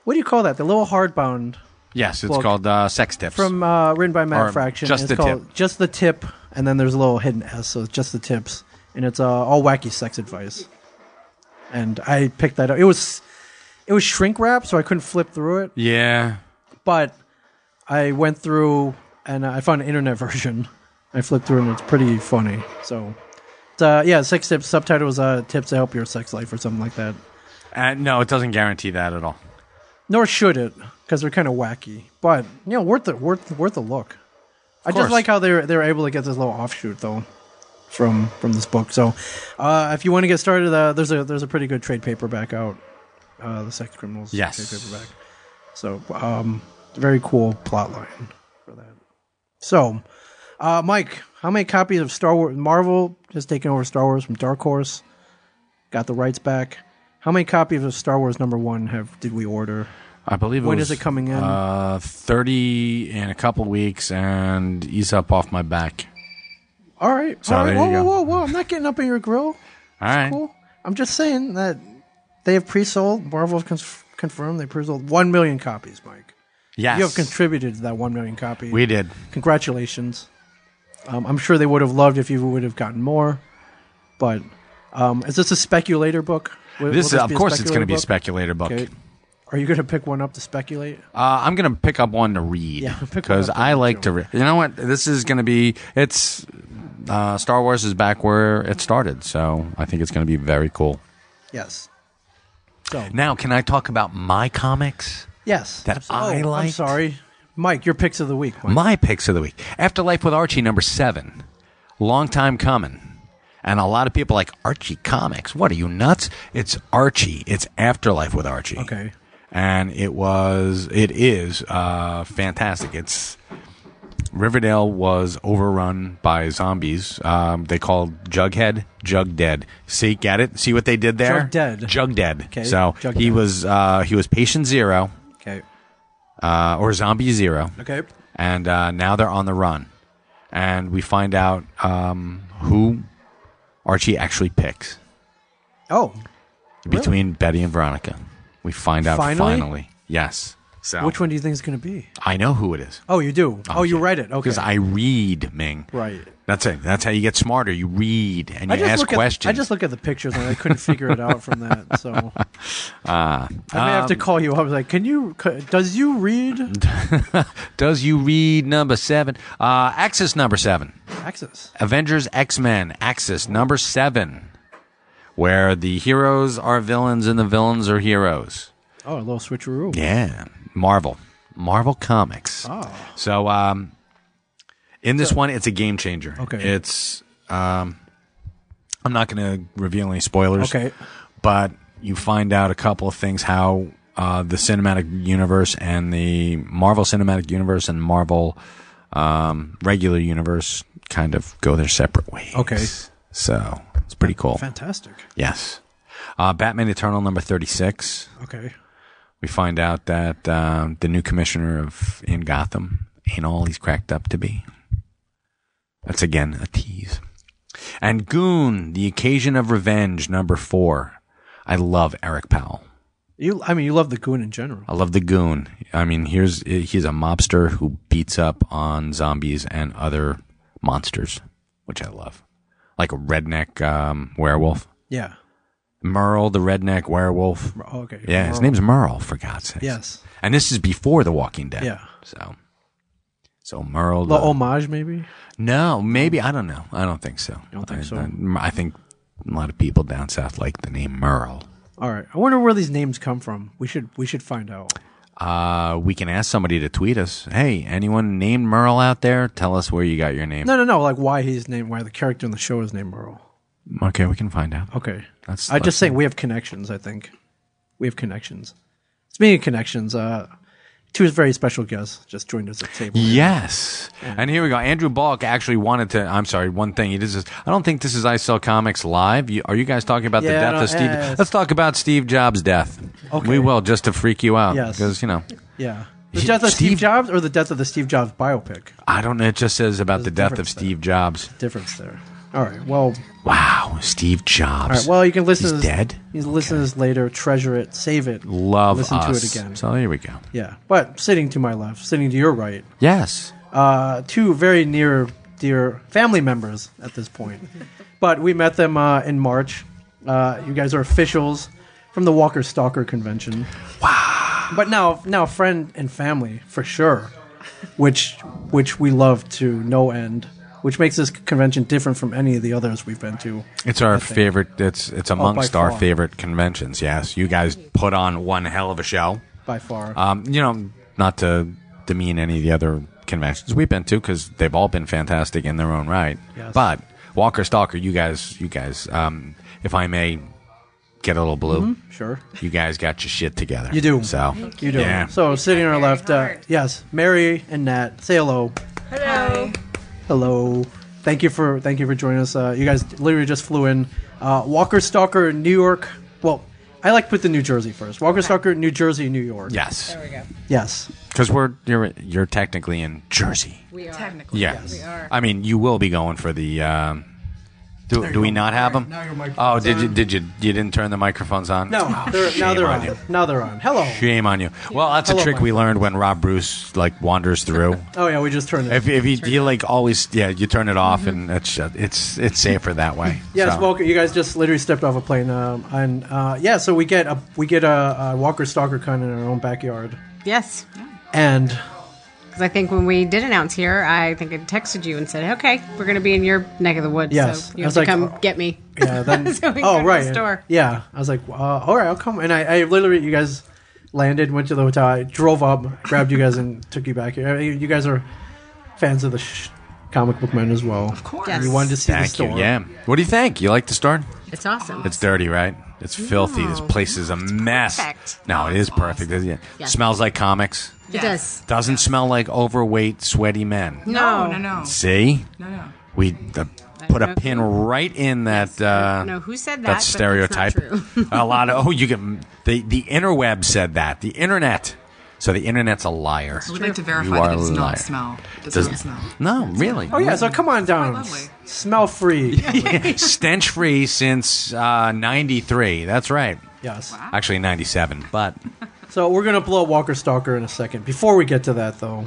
Speaker 1: what do you call that? The little hardbound.
Speaker 2: Yes, it's called Sex Tips.
Speaker 1: From written by Matt Fraction.
Speaker 2: Just the Tip.
Speaker 1: Just the Tip, and then there's a little hidden S, so it's Just the Tips, and it's all wacky sex advice. And I picked that up. It was shrink wrap, so I couldn't flip through it.
Speaker 2: Yeah.
Speaker 1: But I went through and I found an internet version. I flipped through and it's pretty funny. So, Sex Tips. Subtitle was tips to help your sex life or something like that.
Speaker 2: No, it doesn't guarantee that at all.
Speaker 1: Nor should it, because they're kind of wacky. But worth a look. I just like how they're able to get this little offshoot though. From this book, so if you want to get started, there's a pretty good trade paperback out, the Sex Criminals trade paperback. So very cool plot line for that. So, Mike, how many copies of Star Wars? Marvel has taken over Star Wars from Dark Horse, got the rights back. How many copies of Star Wars #1 did we order?
Speaker 2: I believe
Speaker 1: when is it coming in?
Speaker 2: 30 in a couple weeks, and ease up off my back.
Speaker 1: All right.
Speaker 2: So there you go.
Speaker 1: Whoa. I'm not getting up in your grill.
Speaker 2: All right.
Speaker 1: Cool. I'm just saying that they have pre-sold. Marvel confirmed they pre-sold 1 million copies, Mike.
Speaker 2: Yes.
Speaker 1: You have contributed to that 1 million copy.
Speaker 2: We did.
Speaker 1: Congratulations. I'm sure they would have loved if you would have gotten more. But is this a speculator book?
Speaker 2: Of course it's going to be a speculator book. Okay.
Speaker 1: Are you going to pick one up to speculate?
Speaker 2: I'm going to pick up one to read.
Speaker 1: Yeah,
Speaker 2: because I like to read. You know what? This is going to be... Star Wars is back where it started, so I think it's going to be very cool.
Speaker 1: Yes. So
Speaker 2: now, can I talk about my comics?
Speaker 1: Yes.
Speaker 2: That I like.
Speaker 1: I'm sorry. Mike, your picks of the week. Mike.
Speaker 2: My picks of the week. Afterlife with Archie, #7. Long time coming. And a lot of people are like, Archie comics? What are you, nuts? It's Archie. It's Afterlife with Archie.
Speaker 1: Okay.
Speaker 2: And it is fantastic. It's Riverdale was overrun by zombies. They called Jughead Jug Dead. See, get it? See what they did there?
Speaker 1: Jug Dead.
Speaker 2: Jug Dead.
Speaker 1: Okay.
Speaker 2: So
Speaker 1: Jug
Speaker 2: he
Speaker 1: Dead.
Speaker 2: was patient zero.
Speaker 1: Okay.
Speaker 2: Or zombie zero.
Speaker 1: Okay.
Speaker 2: And now they're on the run. And we find out who Archie actually picks
Speaker 1: Oh.
Speaker 2: between Betty and Veronica. We find out finally. Yes. So
Speaker 1: Which one do you think is going to be?
Speaker 2: I know who it is.
Speaker 1: Oh, you do? Oh, you write it. Okay.
Speaker 2: Because I read, Ming.
Speaker 1: Right.
Speaker 2: That's it. That's how you get smarter. You read and you ask questions.
Speaker 1: I just look at the pictures and I couldn't figure it out from that. So I may have to call you up. I was like, does you read?
Speaker 2: Does you read number 7? Axis number 7.
Speaker 1: Axis.
Speaker 2: Avengers X-Men Axis number 7. Where the heroes are villains and the villains are heroes.
Speaker 1: Oh, a little switcheroo.
Speaker 2: Yeah. Marvel Comics.
Speaker 1: Oh.
Speaker 2: So, in this one, it's a game changer.
Speaker 1: Okay.
Speaker 2: It's, I'm not going to reveal any spoilers.
Speaker 1: Okay.
Speaker 2: But you find out a couple of things how the cinematic universe and the Marvel Cinematic Universe and Marvel regular universe kind of go their separate ways.
Speaker 1: Okay.
Speaker 2: So, it's pretty cool.
Speaker 1: Fantastic.
Speaker 2: Yes. Batman Eternal number 36.
Speaker 1: Okay.
Speaker 2: We find out that the new commissioner in Gotham ain't all he's cracked up to be. That's, again, a tease. And Goon, The Occasion of Revenge, number 4. I love Eric Powell.
Speaker 1: You love the Goon in general.
Speaker 2: I love the Goon. I mean, he's a mobster who beats up on zombies and other monsters, which I love. Like a redneck werewolf.
Speaker 1: Yeah.
Speaker 2: Merle, the redneck werewolf.
Speaker 1: Oh, okay.
Speaker 2: Yeah,
Speaker 1: Merle.
Speaker 2: his name's Merle, for God's sake.
Speaker 1: Yes.
Speaker 2: And this is before The Walking Dead.
Speaker 1: Yeah.
Speaker 2: So Merle.
Speaker 1: The homage, maybe?
Speaker 2: No, maybe. I don't know. I don't think so.
Speaker 1: You don't think so?
Speaker 2: I think a lot of people down south like the name Merle.
Speaker 1: All right. I wonder where these names come from. We should find out.
Speaker 2: We can ask somebody to tweet us. Hey, anyone named Merle out there? Tell us where you got your name.
Speaker 1: No. Like why the character in the show is named Merle.
Speaker 2: Okay, we can find out.
Speaker 1: Okay.
Speaker 2: That's
Speaker 1: just saying we have connections, I think. We have connections. Speaking of connections, two very special guests just joined us at the table.
Speaker 2: Yes. And here we go. Andrew Balk actually wanted to, I'm sorry, one thing. He just says, I don't think this is I Sell Comics Live. Are you guys talking about the death of Steve? Let's talk about Steve Jobs' death.
Speaker 1: Okay.
Speaker 2: We will, just to freak you out.
Speaker 1: Yes.
Speaker 2: Because,
Speaker 1: Yeah. The death of Steve Jobs or the death of the Steve Jobs biopic?
Speaker 2: I don't know. It just says about
Speaker 1: There's
Speaker 2: the death of Steve Jobs.
Speaker 1: Difference there. All right. Well.
Speaker 2: Wow. Steve Jobs.
Speaker 1: All right. Well, you can listen
Speaker 2: He's
Speaker 1: to this.
Speaker 2: Dead?
Speaker 1: You can listen to this later. Treasure it. Save it.
Speaker 2: Listen
Speaker 1: to it again.
Speaker 2: So here we go.
Speaker 1: Yeah. But sitting to my left, sitting to your right.
Speaker 2: Yes.
Speaker 1: Two very dear family members at this point. But we met them in March. You guys are officials from the Walker Stalker convention.
Speaker 2: Wow.
Speaker 1: But now friend and family for sure, which we love to no end. Which makes this convention different from any of the others we've been to.
Speaker 2: It's our favorite. It's amongst our
Speaker 1: far.
Speaker 2: favorite conventions. Yes, you guys put on one hell of a show.
Speaker 1: By far.
Speaker 2: Not to demean any of the other conventions we've been to because they've all been fantastic in their own right.
Speaker 1: Yes.
Speaker 2: But Walker Stalker, you guys, if I may get a little blue,
Speaker 1: Sure.
Speaker 2: you guys got your shit together.
Speaker 1: You do.
Speaker 2: So
Speaker 1: You do.
Speaker 2: Yeah.
Speaker 1: So sitting on our left, yes, Merri and Nat. Say hello.
Speaker 3: Hello.
Speaker 1: Hello. Thank you for joining us. You guys literally just flew in. Walker Stalker, New York. Well, I like to put the New Jersey first. Walker Stalker, New Jersey, New York.
Speaker 2: Yes,
Speaker 3: There we go.
Speaker 1: Yes.
Speaker 2: because you're technically in Jersey.
Speaker 3: We are.
Speaker 4: Technically.
Speaker 2: Yes.
Speaker 3: We are.
Speaker 2: I mean, you will be going for the. Do we not have them?
Speaker 1: Now your microphone's
Speaker 2: Oh, did you didn't turn the microphones on?
Speaker 1: No, now they're
Speaker 2: Shame on
Speaker 1: on.
Speaker 2: you.
Speaker 1: Now they're on. Hello.
Speaker 2: Shame on you. Well, that's a
Speaker 1: Hello,
Speaker 2: trick
Speaker 1: Mike.
Speaker 2: we learned when Rob Bruce wanders through.
Speaker 1: Oh yeah, we just turned it.
Speaker 2: If you always you turn it off and it's safer that way.
Speaker 1: Yes,
Speaker 2: So,
Speaker 1: Walker. You guys just literally stepped off a plane, so we get a Walker Stalker con in our own backyard,
Speaker 4: Yes.
Speaker 1: and
Speaker 4: Because I think when we did announce here, I think I texted you and said, okay, we're going to be in your neck of the woods.
Speaker 1: Yes.
Speaker 4: So you
Speaker 1: I was
Speaker 4: have to
Speaker 1: like,
Speaker 4: come get me.
Speaker 1: yeah, then
Speaker 4: So we can
Speaker 1: oh
Speaker 4: go to the
Speaker 1: right,
Speaker 4: store.
Speaker 1: yeah. I was like, all right, I'll come. And I literally, you guys landed, went to the hotel, I drove up, grabbed you guys, and took you back here. I mean, you guys are fans of the comic book men as well. Of
Speaker 4: course. Yes.
Speaker 1: You wanted to see the
Speaker 2: Thank
Speaker 1: store.
Speaker 2: you. Yeah. What do you think? You like the store?
Speaker 4: It's awesome.
Speaker 2: It's dirty, right? It's filthy. This place is a mess.
Speaker 4: perfect.
Speaker 2: No, it is perfect. Yeah. Smells like comics.
Speaker 4: It does.
Speaker 2: Doesn't smell like overweight, sweaty men.
Speaker 4: No.
Speaker 2: See?
Speaker 3: No.
Speaker 2: We put a pin right in that.
Speaker 4: No, who said that?
Speaker 2: That stereotype.
Speaker 4: But that's not true.
Speaker 2: A lot of you get the interweb said that. The internet. So the internet's a liar.
Speaker 3: We'd like to verify
Speaker 2: You are
Speaker 3: that it does
Speaker 2: a liar.
Speaker 3: not smell. It does not smell.
Speaker 2: No, really.
Speaker 1: Oh yeah, so come on down.
Speaker 3: lovely.
Speaker 1: Smell free.
Speaker 2: Stench free since '93. That's right.
Speaker 1: Yes.
Speaker 2: Actually, '97. But
Speaker 1: So we're gonna blow Walker Stalker in a second. Before we get to that, though,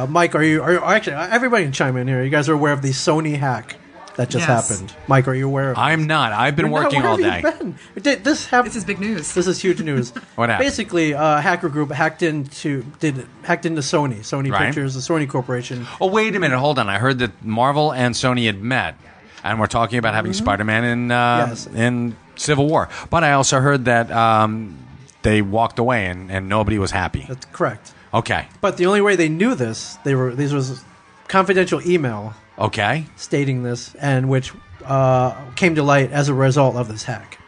Speaker 1: Mike, are you actually? Everybody can chime in here. You guys are aware of the Sony hack that just
Speaker 3: Yes.
Speaker 1: happened? Mike, are you aware of it?
Speaker 2: I'm not. I've been working
Speaker 1: Where
Speaker 2: all
Speaker 1: have
Speaker 2: day.
Speaker 1: you been? This happened.
Speaker 3: This is big news.
Speaker 1: This is huge news.
Speaker 2: What happened?
Speaker 1: Basically, a hacker group hacked into Sony
Speaker 2: Right.
Speaker 1: Pictures, the Sony Corporation.
Speaker 2: Oh, wait a minute. Hold on. I heard that Marvel and Sony had met, and we're talking about having Spider-Man in Civil War. But I also heard that they walked away and nobody was happy.
Speaker 1: That's correct.
Speaker 2: Okay.
Speaker 1: But the only way they knew this, this was confidential email
Speaker 2: Okay.
Speaker 1: stating this, and which came to light as a result of this hack.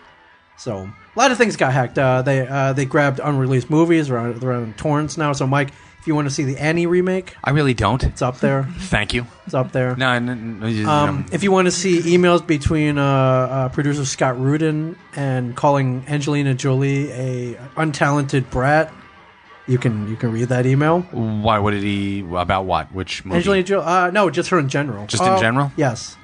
Speaker 1: So a lot of things got hacked. They grabbed unreleased movies. They're on torrents now. So Mike, if you want to see the Annie remake,
Speaker 2: I really don't.
Speaker 1: it's up there.
Speaker 2: Thank you.
Speaker 1: It's up there.
Speaker 2: No.
Speaker 1: If you want to see emails between producer Scott Rudin and calling Angelina Jolie a untalented brat, you can read that email.
Speaker 2: Why? What did he about? What? Which movie?
Speaker 1: Angelina Jolie? No, just her in general.
Speaker 2: Just in general?
Speaker 1: Yes.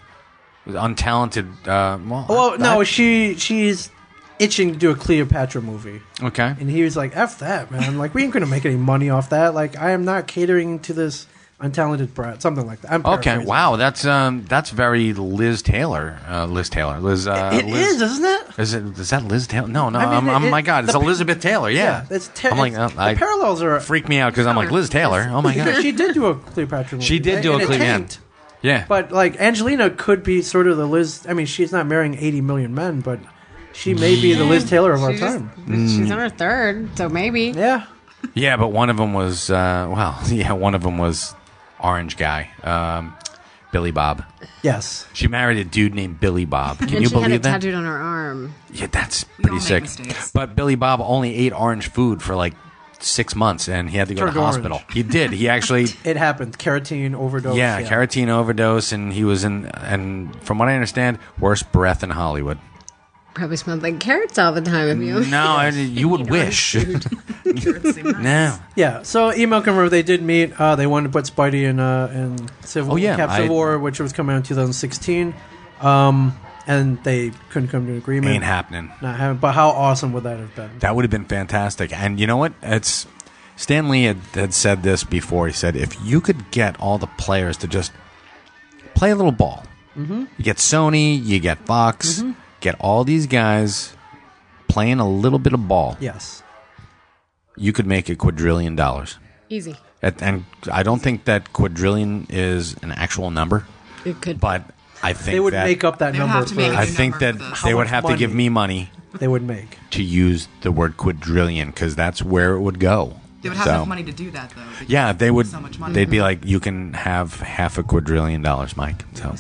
Speaker 2: Untalented.
Speaker 1: Well, no, she's itching to do a Cleopatra movie,
Speaker 2: Okay.
Speaker 1: and he was like, "F that, man! Like, we ain't gonna make any money off that. Like, I am not catering to this untalented brat." Something like that. I'm
Speaker 2: Okay.
Speaker 1: paraphrasing.
Speaker 2: Wow. That's very Liz Taylor. Liz Taylor. Liz.
Speaker 1: It
Speaker 2: Liz,
Speaker 1: is, isn't it?
Speaker 2: Is that Liz Taylor? No.
Speaker 1: I mean,
Speaker 2: My God, it's
Speaker 1: the-
Speaker 2: Elizabeth Taylor. Yeah.
Speaker 1: it's
Speaker 2: I'm like,
Speaker 1: the
Speaker 2: I
Speaker 1: parallels are.
Speaker 2: freak me out because I'm like Liz Taylor. Oh my God.
Speaker 1: She did do a Cleopatra movie.
Speaker 2: She did do
Speaker 1: and
Speaker 2: a
Speaker 1: it
Speaker 2: Cleopatra.
Speaker 1: tanked.
Speaker 2: Yeah.
Speaker 1: But like Angelina could be sort of the Liz. I mean, she's not marrying 80 million men, but she may be the Liz Taylor of our time.
Speaker 4: She's on her third, so maybe.
Speaker 1: Yeah.
Speaker 2: Yeah, but one of them was one of them was Orange guy, Billy Bob.
Speaker 1: Yes.
Speaker 2: She married a dude named Billy Bob. Can
Speaker 4: And
Speaker 2: you
Speaker 4: she had
Speaker 2: believe
Speaker 4: it
Speaker 2: that?
Speaker 4: tattooed on her arm.
Speaker 2: Yeah, that's
Speaker 3: We all
Speaker 2: pretty
Speaker 3: make
Speaker 2: sick.
Speaker 3: mistakes.
Speaker 2: But Billy Bob only ate orange food for like 6 months, and he had to go to
Speaker 1: Turned
Speaker 2: the hospital.
Speaker 1: orange.
Speaker 2: He did. He actually.
Speaker 1: It happened. Carotene overdose.
Speaker 2: Yeah, carotene overdose, and he was in, and from what I understand, worst breath in Hollywood.
Speaker 4: Probably smelled like carrots all the time if you.
Speaker 2: No, you would wish. No.
Speaker 1: Yeah. So email confirmed they did meet. They wanted to put Spidey in Civil War, which was coming out in 2016. And they couldn't come to an agreement.
Speaker 2: Ain't happening.
Speaker 1: Not happening. But how awesome would that have been?
Speaker 2: That would have been fantastic. And you know what? Stan Lee had said this before. He said, if you could get all the players to just play a little ball. Mm-hmm. You get Sony, you get Fox, get all these guys playing a little bit of ball.
Speaker 1: Yes.
Speaker 2: You could make $1 quadrillion.
Speaker 4: Easy.
Speaker 2: And I don't think that quadrillion is an actual number,
Speaker 4: It could.
Speaker 2: but I think
Speaker 1: They would
Speaker 2: that,
Speaker 1: make up that
Speaker 3: They would
Speaker 1: number.
Speaker 3: have to make
Speaker 1: for-
Speaker 3: it.
Speaker 2: I
Speaker 3: New
Speaker 2: think
Speaker 3: number
Speaker 2: that
Speaker 3: for this.
Speaker 2: they
Speaker 1: How
Speaker 2: would
Speaker 1: much
Speaker 2: have to give
Speaker 1: money?
Speaker 2: me money
Speaker 1: They would make.
Speaker 2: to use the word quadrillion because that's where it would go.
Speaker 3: They would have
Speaker 2: So,
Speaker 3: enough money to do that, though. because
Speaker 2: Yeah, they would.
Speaker 3: So much money.
Speaker 2: They'd be like, you can have $500 million, Mike. So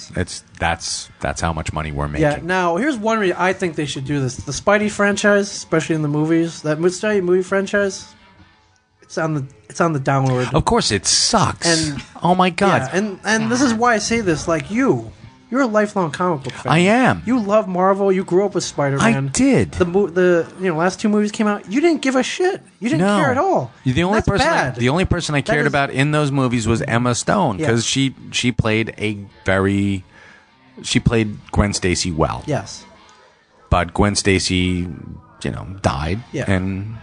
Speaker 2: that's how much money we're making.
Speaker 1: Yeah. Now, here's one reason I think they should do this: the Spidey franchise, especially in the movies. That Spidey movie franchise, it's on the downward.
Speaker 2: Of course, it sucks.
Speaker 1: And-
Speaker 2: oh my God,
Speaker 1: Yeah, and this is why I say this. Like you're a lifelong comic book fan.
Speaker 2: I am.
Speaker 1: You love Marvel. You grew up with Spider-Man.
Speaker 2: I did.
Speaker 1: The last two movies came out. You didn't give a shit. You didn't
Speaker 2: No.
Speaker 1: care at all.
Speaker 2: The only
Speaker 1: That's
Speaker 2: person,
Speaker 1: bad.
Speaker 2: the only person I cared
Speaker 1: is-
Speaker 2: about in those movies was Emma Stone
Speaker 1: Yeah.
Speaker 2: because she played she played Gwen Stacy well.
Speaker 1: Yes.
Speaker 2: But Gwen Stacy, died.
Speaker 1: Yeah.
Speaker 2: And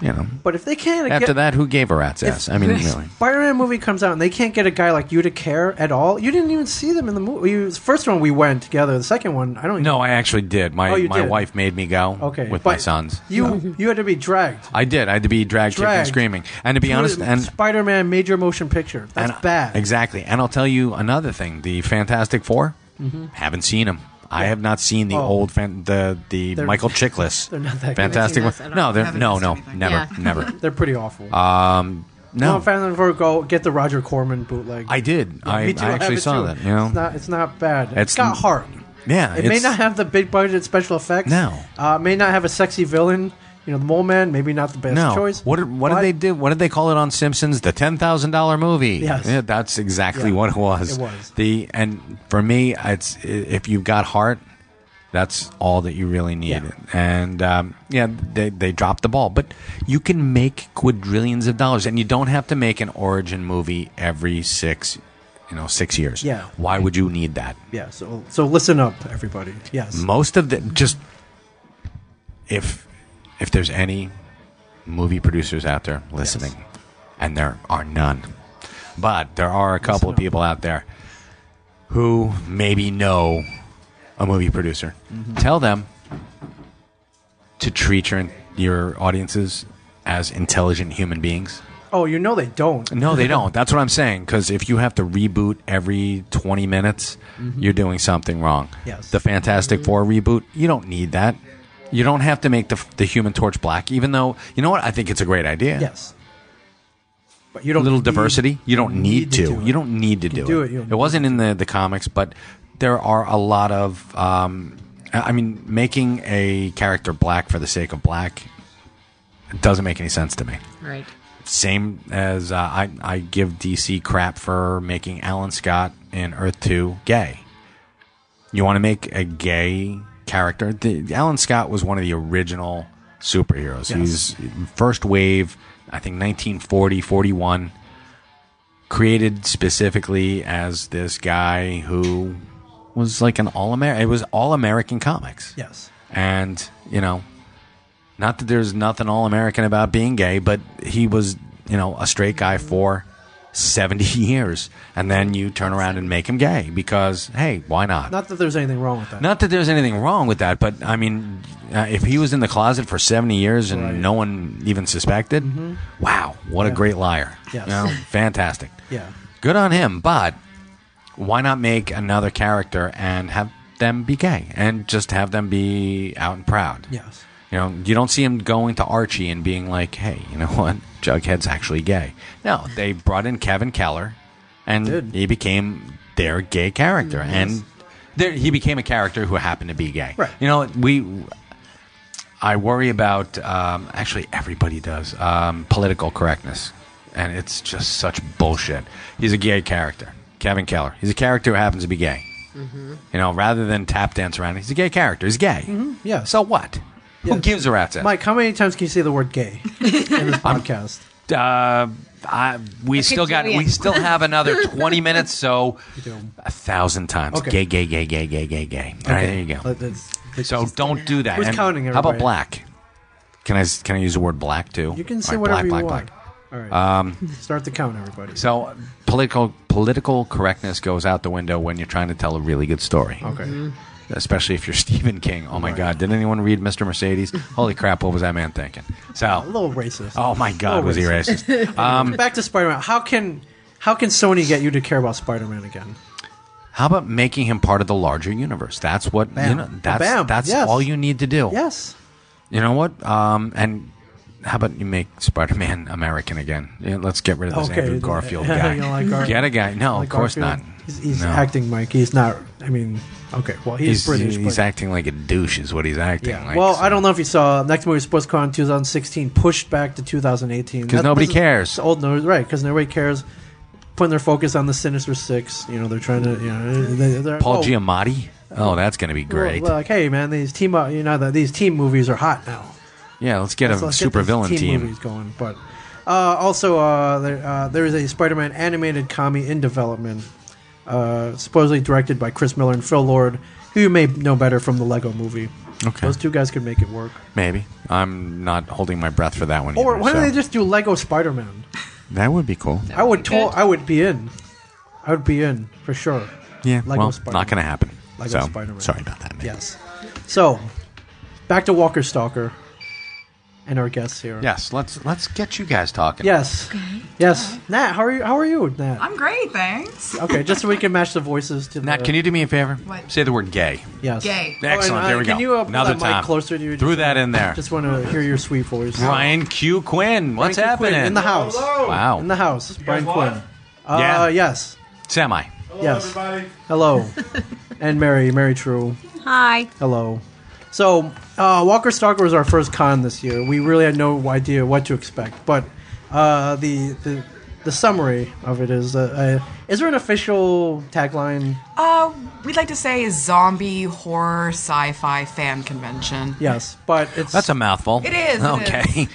Speaker 1: But if they can't
Speaker 2: after
Speaker 1: get
Speaker 2: that, who gave a rat's ass? I mean, really.
Speaker 1: Spider-Man movie comes out and they can't get a guy like you to care at all. You didn't even see them in the movie. The first one we went together. The second one, I don't. Even,
Speaker 2: No, I actually did. My
Speaker 1: you did?
Speaker 2: wife made me go.
Speaker 1: Okay,
Speaker 2: with
Speaker 1: but
Speaker 2: my sons.
Speaker 1: You had to be dragged.
Speaker 2: I did. I had to be dragged, kicking, and screaming. And to be honest, and
Speaker 1: Spider-Man major motion picture. That's bad.
Speaker 2: Exactly. And I'll tell you another thing: the Fantastic Four. Haven't seen them. I have not seen the old the Michael Chiklis.
Speaker 1: They're not that good.
Speaker 2: Fantastic.
Speaker 4: Haven't seen this at
Speaker 2: No,
Speaker 4: all.
Speaker 2: they're
Speaker 3: Haven't
Speaker 2: no,
Speaker 3: missed
Speaker 2: no,
Speaker 3: anything.
Speaker 2: never,
Speaker 4: Yeah.
Speaker 2: never.
Speaker 1: They're pretty awful.
Speaker 2: No,
Speaker 1: Fantastic Four, go get the Roger Corman bootleg.
Speaker 2: I did.
Speaker 1: Me
Speaker 2: I
Speaker 1: too, have
Speaker 2: actually
Speaker 1: it
Speaker 2: saw
Speaker 1: too.
Speaker 2: that.
Speaker 1: It's not bad.
Speaker 2: It's
Speaker 1: It's got heart.
Speaker 2: Yeah,
Speaker 1: It may not have the big budget special effects.
Speaker 2: No.
Speaker 1: May not have a sexy villain. The Mole Man, maybe not the best choice.
Speaker 2: What did they do? What did they call it on Simpsons? The $10,000 movie.
Speaker 1: Yes.
Speaker 2: Yeah, that's exactly what it was.
Speaker 1: It was.
Speaker 2: And for me, it's if you've got heart, that's all that you really need.
Speaker 1: Yeah.
Speaker 2: And they dropped the ball. But you can make quadrillions of dollars, and you don't have to make an origin movie every 6 years.
Speaker 1: Yeah.
Speaker 2: Why would you need that?
Speaker 1: Yeah. So listen up, everybody. Yes.
Speaker 2: Most of the if there's any movie producers out there listening, and there are none, but there are a couple of people out there who maybe know a movie producer, tell them to treat your audiences as intelligent human beings.
Speaker 1: Oh, they don't.
Speaker 2: No, they don't. That's what I'm saying. Because if you have to reboot every 20 minutes, you're doing something wrong.
Speaker 1: Yes.
Speaker 2: The Fantastic Four reboot, you don't need that. You don't have to make the Human Torch black, even though, you know what? I think it's a great idea.
Speaker 1: Yes. But you don't.
Speaker 2: A little diversity. You don't need to.
Speaker 1: do it.
Speaker 2: You don't need to do it. It wasn't in the comics, but there are a lot of. Making a character black for the sake of black, it doesn't make any sense to me.
Speaker 4: Right.
Speaker 2: Same as I give DC crap for making Alan Scott in Earth 2 gay. You want to make a gay character? Alan Scott was one of the original superheroes.
Speaker 1: Yes.
Speaker 2: He's first wave, I think 1940, 41, created specifically as this guy who was like an all-American. It was all-American comics.
Speaker 1: Yes.
Speaker 2: And, not that there's nothing all-American about being gay, but he was, a straight guy for 70 years. And then you turn around and make him gay because, hey, why not?
Speaker 1: Not that there's anything wrong with that.
Speaker 2: Not that there's anything wrong with that, but, if he was in the closet for 70 years and no one even suspected, wow, what a great liar.
Speaker 1: Yes.
Speaker 2: Fantastic.
Speaker 1: Yeah.
Speaker 2: Good on him, but why not make another character and have them be gay and just have them be out and proud?
Speaker 1: Yes.
Speaker 2: You don't see him going to Archie and being like, hey, you know what? Jughead's actually gay. No, they brought in Kevin Keller, and he became their gay character. And he became a character who happened to be gay.
Speaker 1: Right.
Speaker 2: I worry about, actually everybody does, political correctness. And it's just such bullshit. He's a gay character. Kevin Keller. He's a character who happens to be gay. Rather than tap dance around, he's a gay character. He's gay.
Speaker 1: Yeah.
Speaker 2: So what?
Speaker 1: Yeah.
Speaker 2: Who gives a rat's ass?
Speaker 1: Mike, how many times can you say the word gay in this podcast?
Speaker 2: We still have another 20 minutes, so 1,000 times.
Speaker 1: Okay.
Speaker 2: Gay.
Speaker 1: Okay.
Speaker 2: All right, there you go. So don't do that.
Speaker 1: Who's counting,
Speaker 2: How about
Speaker 1: everybody?
Speaker 2: black? Can I use the word black too?
Speaker 1: You can say
Speaker 2: All right,
Speaker 1: whatever
Speaker 2: black,
Speaker 1: you
Speaker 2: black.
Speaker 1: want. All right. Start the count, everybody.
Speaker 2: So political correctness goes out the window when you're trying to tell a really good story.
Speaker 1: Okay.
Speaker 2: Especially if you're Stephen King. Oh my God! Did anyone read Mr. Mercedes? Holy crap! What was that man thinking?
Speaker 1: A
Speaker 2: So,
Speaker 1: little racist.
Speaker 2: oh my God, was he racist?
Speaker 1: Back to Spider-Man. How can Sony get you to care about Spider-Man again?
Speaker 2: How about making him part of the larger universe? That's what
Speaker 1: Bam.
Speaker 2: That's
Speaker 1: Bam.
Speaker 2: that's
Speaker 1: Yes.
Speaker 2: all you need to do.
Speaker 1: Yes.
Speaker 2: You know what? And how about you make Spider-Man American again? Yeah, let's get rid of this Andrew Garfield guy.
Speaker 1: You don't like Garfield?
Speaker 2: Get a guy. No,
Speaker 1: Like
Speaker 2: of course
Speaker 1: Garfield?
Speaker 2: not.
Speaker 1: He's
Speaker 2: No.
Speaker 1: acting, Mike. He's not. I mean, okay. Well, he's British.
Speaker 2: He's
Speaker 1: but,
Speaker 2: acting like a douche, is what he's acting
Speaker 1: yeah.
Speaker 2: like.
Speaker 1: Well,
Speaker 2: so.
Speaker 1: I don't know if you saw next movie was supposed to come out in 2016, pushed back to 2018
Speaker 2: 'Cause nobody cares.
Speaker 1: It's old news, right? Because nobody cares. Putting their focus on the Sinister Six. They're trying to. They're,
Speaker 2: Paul Giamatti. Oh, that's going to be great.
Speaker 1: Well, like, hey, man, these team movies are hot now.
Speaker 2: Yeah, let's get a
Speaker 1: Let's get
Speaker 2: supervillain
Speaker 1: these
Speaker 2: team.
Speaker 1: movies going. But also, there is a Spider-Man animated comedy in development, supposedly directed by Chris Miller and Phil Lord, who you may know better from the Lego Movie.
Speaker 2: Okay.
Speaker 1: Those two guys could make it work.
Speaker 2: Maybe. I'm not holding my breath for that one
Speaker 1: Or
Speaker 2: either,
Speaker 1: why don't
Speaker 2: so.
Speaker 1: they just do Lego Spider-Man?
Speaker 2: That would be cool.
Speaker 1: I would be in. I would be in for sure.
Speaker 2: Yeah,
Speaker 1: Lego
Speaker 2: well,
Speaker 1: Spider-Man.
Speaker 2: not going to happen.
Speaker 1: Lego
Speaker 2: So,
Speaker 1: Spider-Man.
Speaker 2: sorry about that, man.
Speaker 1: Yes. So, back to Walker Stalker and our guests here.
Speaker 2: Yes, let's get you guys talking.
Speaker 1: Yes. Yes. Nat, how are you, Nat?
Speaker 3: I'm great, thanks.
Speaker 1: Okay, just so we can match the voices to
Speaker 2: Nat, can you do me a favor?
Speaker 3: What?
Speaker 2: Say the word gay.
Speaker 1: Yes.
Speaker 3: Gay.
Speaker 2: Excellent. There we go.
Speaker 1: Can you pull
Speaker 2: Another
Speaker 1: that mic
Speaker 2: time.
Speaker 1: closer to you?
Speaker 2: Threw that in there.
Speaker 1: Just want to hear your sweet voice.
Speaker 2: Brian Q. Quinn. What's
Speaker 1: Brian Q. Quinn
Speaker 2: happening?
Speaker 1: in the house?
Speaker 2: Wow.
Speaker 1: In the house, Brian
Speaker 5: guys
Speaker 1: Quinn.
Speaker 5: want?
Speaker 2: Yeah.
Speaker 1: Yes.
Speaker 2: Semi.
Speaker 5: Hello,
Speaker 1: Yes.
Speaker 5: everybody.
Speaker 1: Hello. And Merri True.
Speaker 4: Hi.
Speaker 1: Hello. So, Walker Stalker was our first con this year. We really had no idea what to expect, but the summary of it is there an official tagline?
Speaker 3: We'd like to say zombie horror sci-fi fan convention.
Speaker 1: Yes, but it's...
Speaker 2: That's a mouthful.
Speaker 3: It is.
Speaker 2: Okay.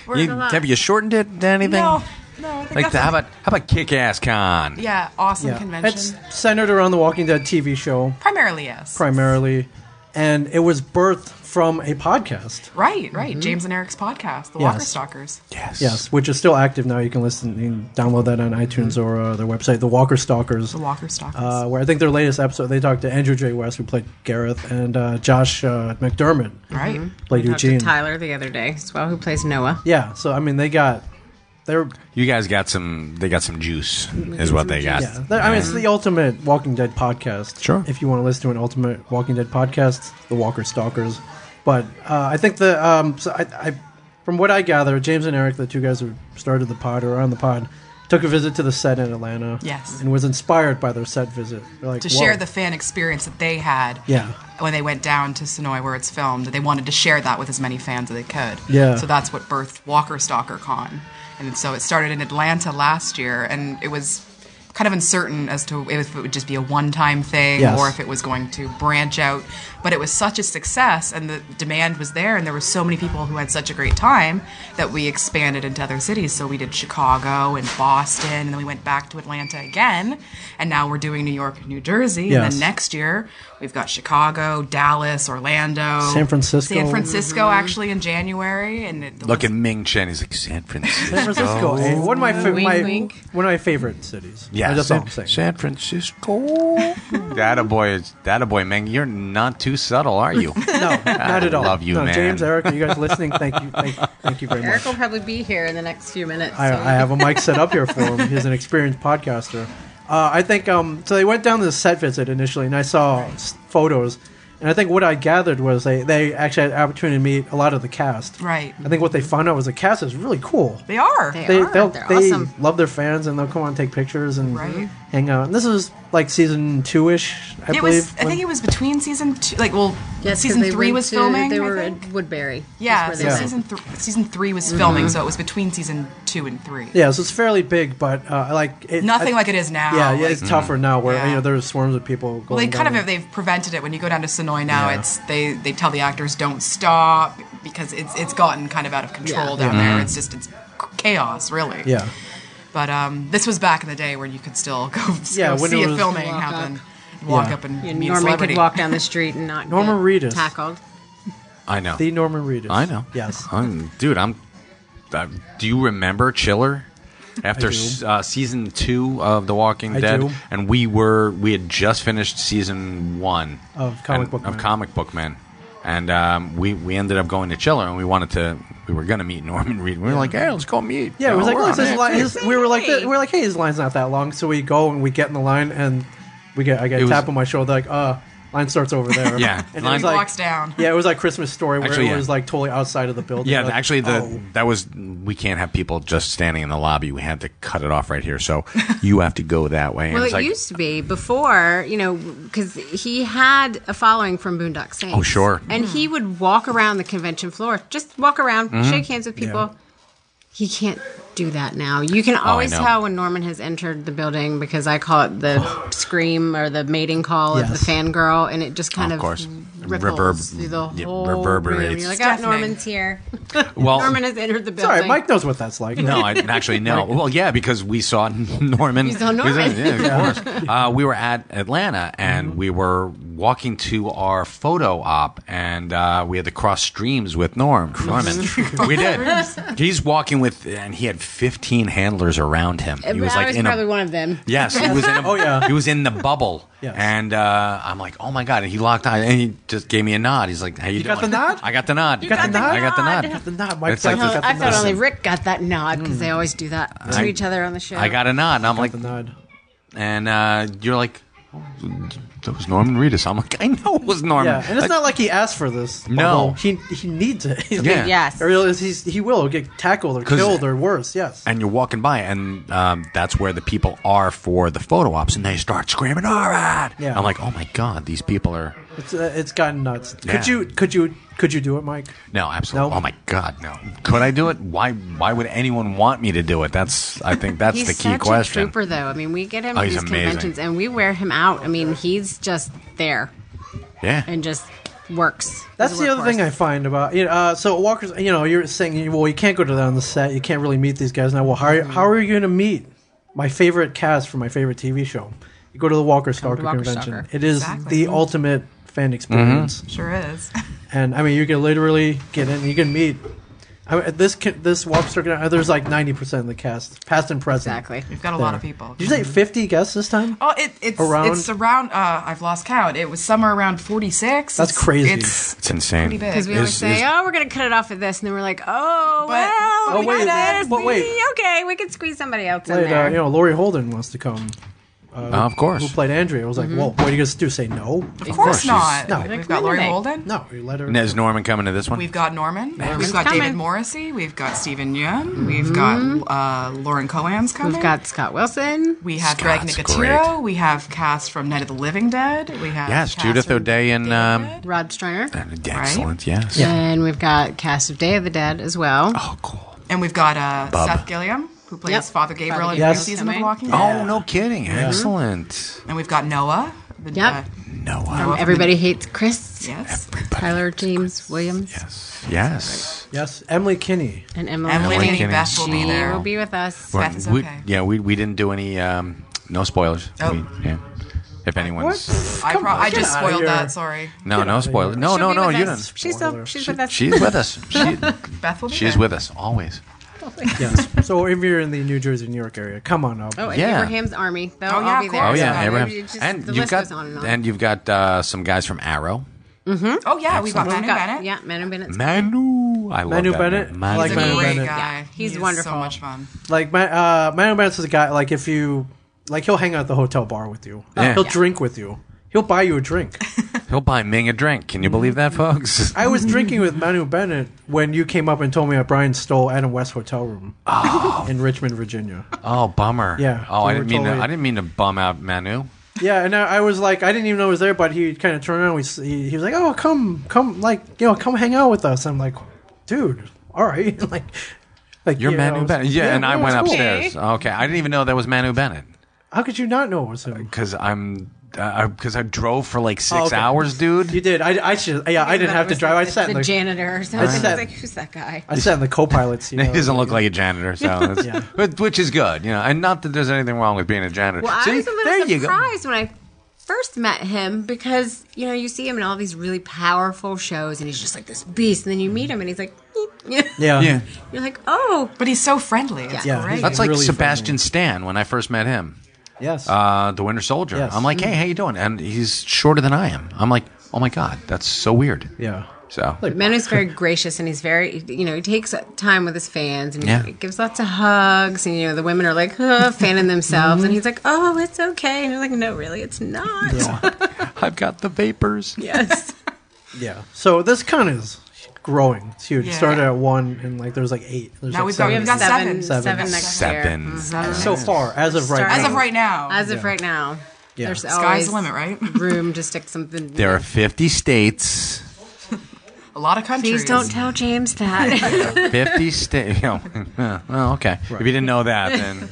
Speaker 2: Have you shortened it to anything?
Speaker 3: No, I think
Speaker 2: Like
Speaker 3: that's
Speaker 2: how about Kick-Ass Con?
Speaker 3: Yeah, awesome convention.
Speaker 1: It's centered around the Walking Dead TV show.
Speaker 3: Primarily, yes.
Speaker 1: And it was birthed from a podcast.
Speaker 3: Right. James and Eric's podcast, The Walker Stalkers.
Speaker 1: Yes, which is still active now. You can listen, you can download that on iTunes or their website, The Walker Stalkers.
Speaker 3: The Walker Stalkers.
Speaker 1: Where I think their latest episode, they talked to Andrew J. West, who played Gareth, and Josh McDermott,
Speaker 3: Right.
Speaker 1: played
Speaker 4: Talked
Speaker 1: Eugene.
Speaker 4: to Tyler the other day as well, who plays Noah.
Speaker 1: Yeah, so I mean,
Speaker 2: You guys got some. They got some juice, is what they got.
Speaker 1: yeah. I mean, it's the ultimate Walking Dead podcast.
Speaker 2: Sure.
Speaker 1: If you want to listen to an ultimate Walking Dead podcast, The Walker Stalkers. But I think from what I gather, James and Eric, the two guys who started the pod or are on the pod, took a visit to the set in Atlanta.
Speaker 3: Yes.
Speaker 1: And was inspired by their set visit. They're like,
Speaker 3: to
Speaker 1: "Whoa."
Speaker 3: share the fan experience that they had when they went down to Sonoy where it's filmed. They wanted to share that with as many fans as they could.
Speaker 1: Yeah.
Speaker 3: So that's what birthed Walker Stalker Con. And so it started in Atlanta last year, and it was kind of uncertain as to if it would just be a one-time thing or if it was going to branch out. But it was such a success, and the demand was there, and there were so many people who had such a great time that we expanded into other cities. So we did Chicago and Boston, and then we went back to Atlanta again, and now we're doing New York and New Jersey. And then next year, we've got Chicago, Dallas, Orlando.
Speaker 1: San Francisco.
Speaker 3: Actually, in January. And
Speaker 2: Look at Ming Chen. He's like, San Francisco.
Speaker 1: San Francisco. Hey, one of my
Speaker 4: Wink.
Speaker 1: one of my favorite cities.
Speaker 2: Yeah,
Speaker 1: That's all I'm saying.
Speaker 2: San Francisco. That Ming. You're not too subtle, are you?
Speaker 1: No, not at all.
Speaker 2: Love you, man.
Speaker 1: James, Eric, are you guys listening? Thank you very
Speaker 4: Eric
Speaker 1: much.
Speaker 4: will probably be here in the next few minutes.
Speaker 1: I have a mic set up here for him. He's an experienced podcaster. I think so. They went down to the set visit initially, and I saw photos. And I think what I gathered was they actually had the opportunity to meet a lot of the cast.
Speaker 3: Right.
Speaker 1: I think what they found out was the cast is really cool.
Speaker 3: They are.
Speaker 1: They
Speaker 4: awesome.
Speaker 1: love their fans, and they'll come on and take pictures and
Speaker 3: Right.
Speaker 1: hang out. And this was like season 2-ish, I believe.
Speaker 3: I think it was between season 2.
Speaker 4: Yes,
Speaker 3: season 3 was filming.
Speaker 4: They
Speaker 3: I
Speaker 4: were
Speaker 3: think.
Speaker 4: at Woodbury.
Speaker 3: Yeah,
Speaker 4: That's where
Speaker 3: so
Speaker 4: they went.
Speaker 3: season 3 was filming, so it was between season 2 and 3.
Speaker 1: Yeah, so it's fairly big, but like it,
Speaker 3: Nothing like it is now.
Speaker 1: Yeah,
Speaker 3: like,
Speaker 1: it's tougher now where
Speaker 3: Yeah.
Speaker 1: there's swarms of people going.
Speaker 3: Well, they kind
Speaker 1: down
Speaker 3: of they've prevented it. When you go down to Sonoy now, it's they tell the actors don't stop because it's gotten kind of out of control down there. It's chaos, really.
Speaker 1: Yeah.
Speaker 3: But this was back in the day where you could still go
Speaker 1: when
Speaker 3: see
Speaker 1: it
Speaker 3: a
Speaker 1: was-
Speaker 3: filming
Speaker 4: Walk
Speaker 3: happen,
Speaker 4: up.
Speaker 3: walk
Speaker 1: Yeah.
Speaker 3: up and
Speaker 4: Yeah,
Speaker 3: meet a
Speaker 4: Norman
Speaker 3: celebrity.
Speaker 4: could walk down the street and not
Speaker 1: Norman
Speaker 4: get
Speaker 1: Reedus.
Speaker 4: tackled.
Speaker 2: I know.
Speaker 1: The Norman Reedus.
Speaker 2: I know.
Speaker 1: Yes.
Speaker 2: Dude, do you remember Chiller? After
Speaker 1: I do.
Speaker 2: season 2 of The Walking
Speaker 1: I
Speaker 2: Dead,
Speaker 1: do.
Speaker 2: and we had just finished season 1
Speaker 1: Of Comic Book Man.
Speaker 2: Comic Book Man, and we ended up going to Chiller, and we were gonna meet Norman Reed. We were like, hey, let's go meet.
Speaker 1: Yeah, it was like,
Speaker 2: we're
Speaker 1: look,
Speaker 2: on
Speaker 1: his
Speaker 2: it.
Speaker 1: line, we were like, hey, his line's not that long, so we go and we get in the line, and I get a
Speaker 2: was-
Speaker 1: tap on my shoulder, like, line starts over there.
Speaker 2: Yeah,
Speaker 1: and
Speaker 2: line-
Speaker 1: it was like,
Speaker 3: walks down.
Speaker 1: Yeah, it was like Christmas Story where
Speaker 2: Actually,
Speaker 1: it
Speaker 2: yeah.
Speaker 1: was like totally outside of the building.
Speaker 2: Yeah,
Speaker 1: like,
Speaker 2: actually,
Speaker 1: oh.
Speaker 2: that was we can't have people just standing in the lobby. We had to cut it off right here, so you have to go that way. And
Speaker 4: Well,
Speaker 2: it's
Speaker 4: it
Speaker 2: like,
Speaker 4: used to be before, because he had a following from Boondock Saints.
Speaker 2: Oh, sure.
Speaker 4: And he would walk around the convention floor, just walk around, shake hands with people.
Speaker 1: Yeah.
Speaker 4: He can't do that now. You can always
Speaker 2: know.
Speaker 4: tell when Norman has entered the building because I call it the scream or the mating call of the
Speaker 1: Yes.
Speaker 4: fangirl, and it just kind
Speaker 2: Of course.
Speaker 4: ripples through the whole
Speaker 2: reverberates.
Speaker 4: room. You're like,
Speaker 3: Deafening.
Speaker 4: Norman's here.
Speaker 2: well,
Speaker 4: Norman has entered the
Speaker 1: It's
Speaker 4: building.
Speaker 1: all right, Mike knows what that's like.
Speaker 2: No, I actually no. Well, yeah, because we saw Norman.
Speaker 4: You saw Norman.
Speaker 2: Yeah, of course. We were at Atlanta, and we were walking to our photo op, and we had to cross streams with Norman. We did. He's walking with, and he had 15 handlers around him. He was
Speaker 4: I
Speaker 2: like
Speaker 4: was
Speaker 2: in
Speaker 4: probably
Speaker 2: a.
Speaker 4: one of them.
Speaker 2: Yes, he was in a.
Speaker 1: Oh, yeah.
Speaker 2: He was in the bubble.
Speaker 1: Yes.
Speaker 2: And I'm like, oh my god! And he locked eyes, and he just gave me a nod. He's like, "How you doing?"
Speaker 1: got the nod?
Speaker 2: I got the nod.
Speaker 1: got the nod?
Speaker 2: I got the nod.
Speaker 1: Got the nod. Mike
Speaker 2: It's like
Speaker 1: got
Speaker 2: this-
Speaker 4: I
Speaker 1: the
Speaker 4: thought
Speaker 1: nod.
Speaker 4: only Rick got that nod because they always do that to
Speaker 2: I-
Speaker 4: each other on the show.
Speaker 2: I got a nod, and I'm like,
Speaker 1: The nod.
Speaker 2: and you're like, That was Norman Reedus. I'm like, I know it was Norman.
Speaker 1: Yeah, and it's not like he asked for this.
Speaker 2: No.
Speaker 1: He needs it.
Speaker 2: Yeah.
Speaker 4: Yes.
Speaker 1: Or he will get tackled or killed or worse, yes.
Speaker 2: And you're walking by, and that's where the people are for the photo ops, and they start screaming, all right!
Speaker 1: Yeah.
Speaker 2: I'm like, oh my God, these people are...
Speaker 1: It's gotten nuts.
Speaker 2: Yeah.
Speaker 1: Could you do it, Mike?
Speaker 2: No, absolutely.
Speaker 1: No?
Speaker 2: Oh my God, no. Could I do it? Why would anyone want me to do it? I think that's
Speaker 4: He's
Speaker 2: the key
Speaker 4: such
Speaker 2: question.
Speaker 4: a trooper, though. I mean, we get him at
Speaker 2: he's
Speaker 4: these
Speaker 2: amazing.
Speaker 4: conventions, and we wear him out. I mean, he's just there
Speaker 2: Yeah.
Speaker 4: and just works.
Speaker 1: That's the other thing I find about so Walker's. You're saying, well, you can't go to that on the set. You can't really meet these guys now. Well, how are you going to meet my favorite cast for my favorite TV show? You go to the Walker Stalker convention.
Speaker 4: Stalker.
Speaker 1: It is the ultimate fan experience.
Speaker 3: Sure is.
Speaker 1: And I mean, you can literally get in. You can meet. This Walker Stalker. There's like 90% of the cast, past and present.
Speaker 4: Exactly.
Speaker 3: We've got a lot of people.
Speaker 1: Did you say 50 guests this time?
Speaker 3: Oh, it's around. I've lost count. It was somewhere around 46.
Speaker 1: That's crazy.
Speaker 3: It's
Speaker 2: insane.
Speaker 3: pretty big.
Speaker 4: Because we always say, we're going to cut it off at this. And then we're like, okay, we can squeeze somebody else in there.
Speaker 1: Laurie Holden wants to come.
Speaker 2: Of course.
Speaker 1: Who played Andrea? I was like, well, what are you going to do? Say no?
Speaker 3: Of course not.
Speaker 1: No.
Speaker 3: We've got Laurie Holden.
Speaker 1: No, you let her.
Speaker 2: And is Norman coming to this one?
Speaker 3: We've got Norman.
Speaker 4: Norman's
Speaker 3: We've got
Speaker 4: coming.
Speaker 3: David Morrissey. We've got Stephen Yeun. We've got Lauren Cohan's coming.
Speaker 4: We've got Scott Wilson.
Speaker 3: We have Greg
Speaker 2: Scott's
Speaker 3: Nicotero.
Speaker 2: great.
Speaker 3: We have cast from Night of the Living Dead. We have
Speaker 2: Yes,
Speaker 3: cast
Speaker 2: Judith
Speaker 3: from
Speaker 2: O'Day and
Speaker 3: David.
Speaker 4: Rod Stringer.
Speaker 2: excellent. Yes.
Speaker 4: And we've got cast of Day of the Dead as well.
Speaker 2: Oh, cool.
Speaker 3: And we've got
Speaker 2: Bub.
Speaker 3: Seth Gilliam, who plays
Speaker 4: Yep.
Speaker 3: Father Gabriel in
Speaker 4: Father
Speaker 3: the
Speaker 1: Gabriel.
Speaker 3: first season of The
Speaker 4: Yes.
Speaker 3: Walking Dead.
Speaker 2: Oh, no kidding. Excellent.
Speaker 3: And we've got Noah.
Speaker 4: Yep.
Speaker 2: Noah.
Speaker 4: Everybody Hates Chris.
Speaker 3: Yes.
Speaker 4: Tyler James Williams.
Speaker 2: Yes.
Speaker 1: Yes, Emily Kinney.
Speaker 4: And Emily
Speaker 3: Emily
Speaker 2: Kinney.
Speaker 3: Kinney. Beth will be
Speaker 4: She
Speaker 3: there.
Speaker 4: will be with us.
Speaker 3: Beth is
Speaker 2: We-
Speaker 3: okay.
Speaker 2: we didn't do any no spoilers.
Speaker 3: Oh.
Speaker 2: If anyone's
Speaker 3: I just
Speaker 1: Get outta
Speaker 3: spoiled
Speaker 1: here.
Speaker 3: that. Sorry.
Speaker 2: no spoilers. No,
Speaker 4: She'll be with
Speaker 2: you
Speaker 4: us.
Speaker 2: didn't.
Speaker 4: She's with us.
Speaker 2: She's with us.
Speaker 3: Beth will be
Speaker 2: She's
Speaker 3: there.
Speaker 2: with us always.
Speaker 1: Yes. So if you're in the New Jersey, New York area, come on up.
Speaker 4: Oh, and
Speaker 2: Yeah.
Speaker 4: Abraham's Army. They'll
Speaker 3: Oh, yeah,
Speaker 4: all be
Speaker 3: of
Speaker 4: there.
Speaker 3: course.
Speaker 2: Oh yeah,
Speaker 3: Yeah.
Speaker 2: Abraham.
Speaker 4: It's just-
Speaker 2: And
Speaker 4: the
Speaker 2: you've
Speaker 4: list
Speaker 2: got
Speaker 4: goes on and on.
Speaker 2: and you've got some guys from Arrow.
Speaker 3: Oh yeah, we've got Manu Bennett.
Speaker 4: Yeah, Manu Bennett's
Speaker 2: Manu, I love
Speaker 1: Manu
Speaker 2: that
Speaker 1: Bennett?
Speaker 2: name.
Speaker 1: I like
Speaker 3: He's a
Speaker 1: Manu
Speaker 3: great
Speaker 1: Bennett.
Speaker 3: guy.
Speaker 4: Yeah, he's
Speaker 3: He is
Speaker 4: wonderful.
Speaker 3: So much fun.
Speaker 1: Like Manu Bennett's is a guy. Like if you he'll hang out at the hotel bar with you.
Speaker 2: Yeah.
Speaker 1: He'll drink with you. He'll buy you a drink.
Speaker 2: He'll buy Ming a drink. Can you believe that, folks?
Speaker 1: I was drinking with Manu Bennett when you came up and told me that Brian stole Adam West's hotel room in Richmond, Virginia.
Speaker 2: Oh, bummer.
Speaker 1: Yeah,
Speaker 2: Oh,
Speaker 1: we
Speaker 2: I
Speaker 1: were
Speaker 2: didn't mean to bum out Manu.
Speaker 1: Yeah, and I was like, I didn't even know he was there, but he kind of turned around. He was like, "Oh, come, come hang out with us." I'm like, "Dude, all right." like
Speaker 2: You're
Speaker 1: you
Speaker 2: Manu
Speaker 1: know,
Speaker 2: Bennett. Yeah, and I went
Speaker 1: it's cool.
Speaker 2: upstairs. Okay, I didn't even know that was Manu Bennett
Speaker 1: How could you not know it was him?
Speaker 2: because I drove for like 6
Speaker 1: Oh, okay.
Speaker 2: hours, dude.
Speaker 1: You did. I should. Yeah, I didn't have to drive. I sat in
Speaker 4: the
Speaker 1: the
Speaker 4: janitor or something. I was
Speaker 1: sat-
Speaker 4: like, who's that guy?
Speaker 1: I sat in the co-pilot seat.
Speaker 2: He doesn't look like a janitor, so that's,
Speaker 1: Yeah.
Speaker 2: which is good, and not that there's anything wrong with being a janitor.
Speaker 4: Well,
Speaker 2: See,
Speaker 4: I was a
Speaker 2: there
Speaker 4: little
Speaker 2: you go.
Speaker 4: surprised when I first met him because, you see him in all these really powerful shows and he's just like this beast. And then you meet him and he's like,
Speaker 1: Yeah.
Speaker 2: Yeah,
Speaker 4: You're like, oh.
Speaker 3: But he's so friendly. It's
Speaker 1: Yeah,
Speaker 3: great.
Speaker 2: that's like
Speaker 1: really
Speaker 2: Sebastian Stan when I first met him.
Speaker 1: Yes.
Speaker 2: The Winter Soldier.
Speaker 1: Yes.
Speaker 2: I'm like, hey, how you doing? And he's shorter than I am. I'm like, oh my god, that's so weird.
Speaker 1: yeah.
Speaker 2: So
Speaker 4: Manu's very gracious and he's very, he takes time with his fans and
Speaker 2: Yeah.
Speaker 4: he gives lots of hugs and, the women are like, fanning themselves and he's like, oh, it's okay. And you're like, no, really, it's not.
Speaker 1: Yeah.
Speaker 2: I've got the vapors.
Speaker 4: Yes.
Speaker 1: Yeah. So this con is growing. It's huge. It
Speaker 3: Yeah.
Speaker 1: started at 1 and there's like 8. There's
Speaker 3: Now
Speaker 1: like
Speaker 3: we've got-
Speaker 1: 7.
Speaker 3: we've got seven.
Speaker 1: Seven.
Speaker 4: next
Speaker 2: Seven.
Speaker 4: year.
Speaker 1: So far, as of right
Speaker 4: Starting-
Speaker 1: now.
Speaker 3: As of right now.
Speaker 4: As of right now.
Speaker 1: Yeah.
Speaker 4: There's
Speaker 3: Sky's
Speaker 4: always
Speaker 3: the limit, right?
Speaker 4: room to stick something.
Speaker 2: There are 50 states.
Speaker 3: A lot of countries.
Speaker 4: Please don't tell James that.
Speaker 2: 50 states. Well, okay. If you didn't know that, then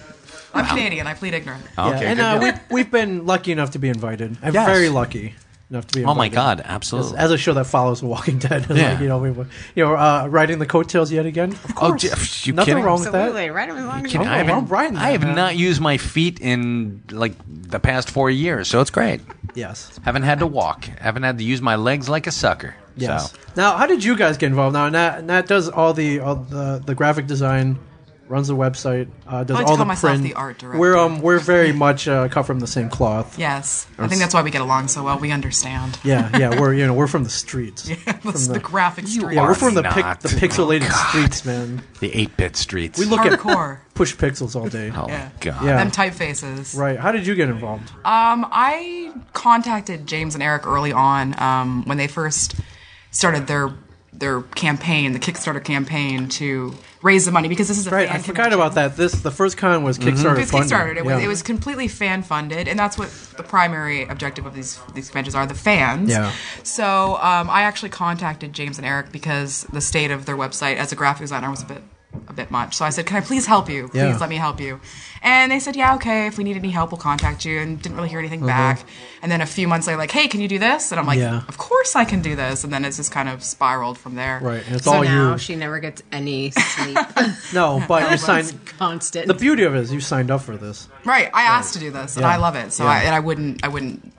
Speaker 3: I'm Canadian. I plead ignorant.
Speaker 2: okay.
Speaker 1: and
Speaker 2: good deal.
Speaker 1: we've been lucky enough to be invited. I'm
Speaker 2: Yes.
Speaker 1: very lucky enough to be invited.
Speaker 2: Oh my god, absolutely.
Speaker 1: As a show that follows The Walking Dead.
Speaker 2: Yeah.
Speaker 1: Riding the coattails yet again. Of
Speaker 2: Oh,
Speaker 1: course.
Speaker 2: you
Speaker 1: Nothing
Speaker 2: kidding?
Speaker 1: wrong with that.
Speaker 4: Absolutely. Right as long as you
Speaker 1: Oh,
Speaker 2: I haven't,
Speaker 1: I'm riding
Speaker 2: I have
Speaker 1: that, man.
Speaker 2: not used my feet in like the past 4 years, so it's great.
Speaker 1: Yes.
Speaker 2: Haven't had to walk. Haven't had to use my legs like a sucker.
Speaker 1: Yes.
Speaker 2: So.
Speaker 1: Now, how did you guys get involved? Now, Nat does all the graphic design runs the website, does
Speaker 3: I like
Speaker 1: all
Speaker 3: to call
Speaker 1: the
Speaker 3: myself
Speaker 1: print.
Speaker 3: the art director.
Speaker 1: We're very much cut from the same cloth.
Speaker 3: Yes, I think that's why we get along so well. We understand.
Speaker 1: Yeah, we're from the streets.
Speaker 3: The graphic street.
Speaker 1: Yeah, we're from the
Speaker 2: not.
Speaker 1: pixelated streets, man.
Speaker 2: The 8-bit streets.
Speaker 1: We look
Speaker 3: Hardcore.
Speaker 1: at push pixels all day.
Speaker 2: Oh,
Speaker 3: Yeah.
Speaker 2: my God.
Speaker 1: Yeah.
Speaker 3: Them typefaces.
Speaker 1: Right. How did you get involved?
Speaker 3: I contacted James and Eric early on when they first started their campaign, the Kickstarter campaign, to raise the money because this is a
Speaker 1: Right.
Speaker 3: fan
Speaker 1: I forgot
Speaker 3: convention.
Speaker 1: about that. The first con was Kickstarter.
Speaker 3: It's
Speaker 1: funded.
Speaker 3: Kickstarter. It was,
Speaker 1: Yeah.
Speaker 3: it was completely fan funded, and that's what the primary objective of these conventions are: the fans.
Speaker 1: Yeah.
Speaker 3: So I actually contacted James and Eric because the state of their website as a graphic designer was a bit much. So I said, "Can I please help you? Please
Speaker 1: Yeah.
Speaker 3: let me help you." And they said, "Yeah, okay. If we need any help, we'll contact you." And didn't really hear anything back. And then a few months later, like, "Hey, can you do this?" And I'm like,
Speaker 1: Yeah.
Speaker 3: "Of course I can do this." And then it's just kind of spiraled from there.
Speaker 1: Right. And it's
Speaker 4: So
Speaker 1: all
Speaker 4: now
Speaker 1: you.
Speaker 4: she never gets any sleep.
Speaker 1: No, but you
Speaker 4: It's
Speaker 1: signed.
Speaker 4: constant.
Speaker 1: The beauty of it is you signed up for this.
Speaker 3: Right. I asked to do this, and
Speaker 1: Yeah.
Speaker 3: I love it. So
Speaker 1: Yeah.
Speaker 3: I wouldn't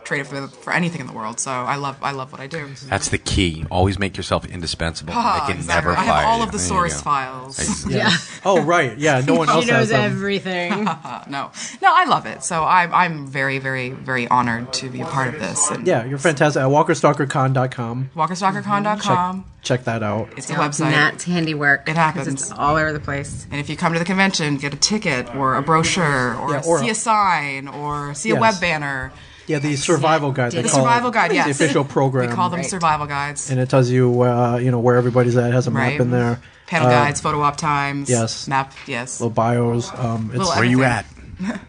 Speaker 3: trade it for anything in the world. So I love what I do.
Speaker 2: That's the key. Always make yourself indispensable.
Speaker 3: Ah,
Speaker 2: They can
Speaker 3: exactly.
Speaker 2: never
Speaker 3: I have
Speaker 2: fire
Speaker 3: all
Speaker 2: you.
Speaker 3: of the
Speaker 2: There you
Speaker 3: source
Speaker 2: go.
Speaker 3: files.
Speaker 4: yeah.
Speaker 1: Oh, right. Yeah. No one else
Speaker 4: She knows
Speaker 1: has them.
Speaker 4: everything.
Speaker 3: No, I love it. So I'm very, very, very honored to be a part of this. And
Speaker 1: Yeah, you're fantastic at WalkerStalkerCon.com.
Speaker 3: WalkerStalkerCon.com.
Speaker 1: Check that out.
Speaker 3: It's a website.
Speaker 4: Nat's handiwork.
Speaker 3: It happens.
Speaker 4: 'cause It's all over the place.
Speaker 3: And if you come to the convention, get a ticket or a brochure or,
Speaker 1: Yeah, or
Speaker 3: see
Speaker 1: a-
Speaker 3: a sign or see a
Speaker 1: Yes.
Speaker 3: web banner.
Speaker 1: Yeah, the survival guide. They
Speaker 4: The
Speaker 1: call
Speaker 3: Survival
Speaker 1: it.
Speaker 3: guide, yes.
Speaker 1: The official program.
Speaker 3: We call them
Speaker 4: Right.
Speaker 3: survival guides.
Speaker 1: And it tells you, where everybody's at. It has a map
Speaker 3: Right.
Speaker 1: in there.
Speaker 3: Panel guides, photo op times.
Speaker 1: yes.
Speaker 3: Map, yes.
Speaker 1: Little bios.
Speaker 3: Little
Speaker 2: Where you
Speaker 3: everything.
Speaker 2: at?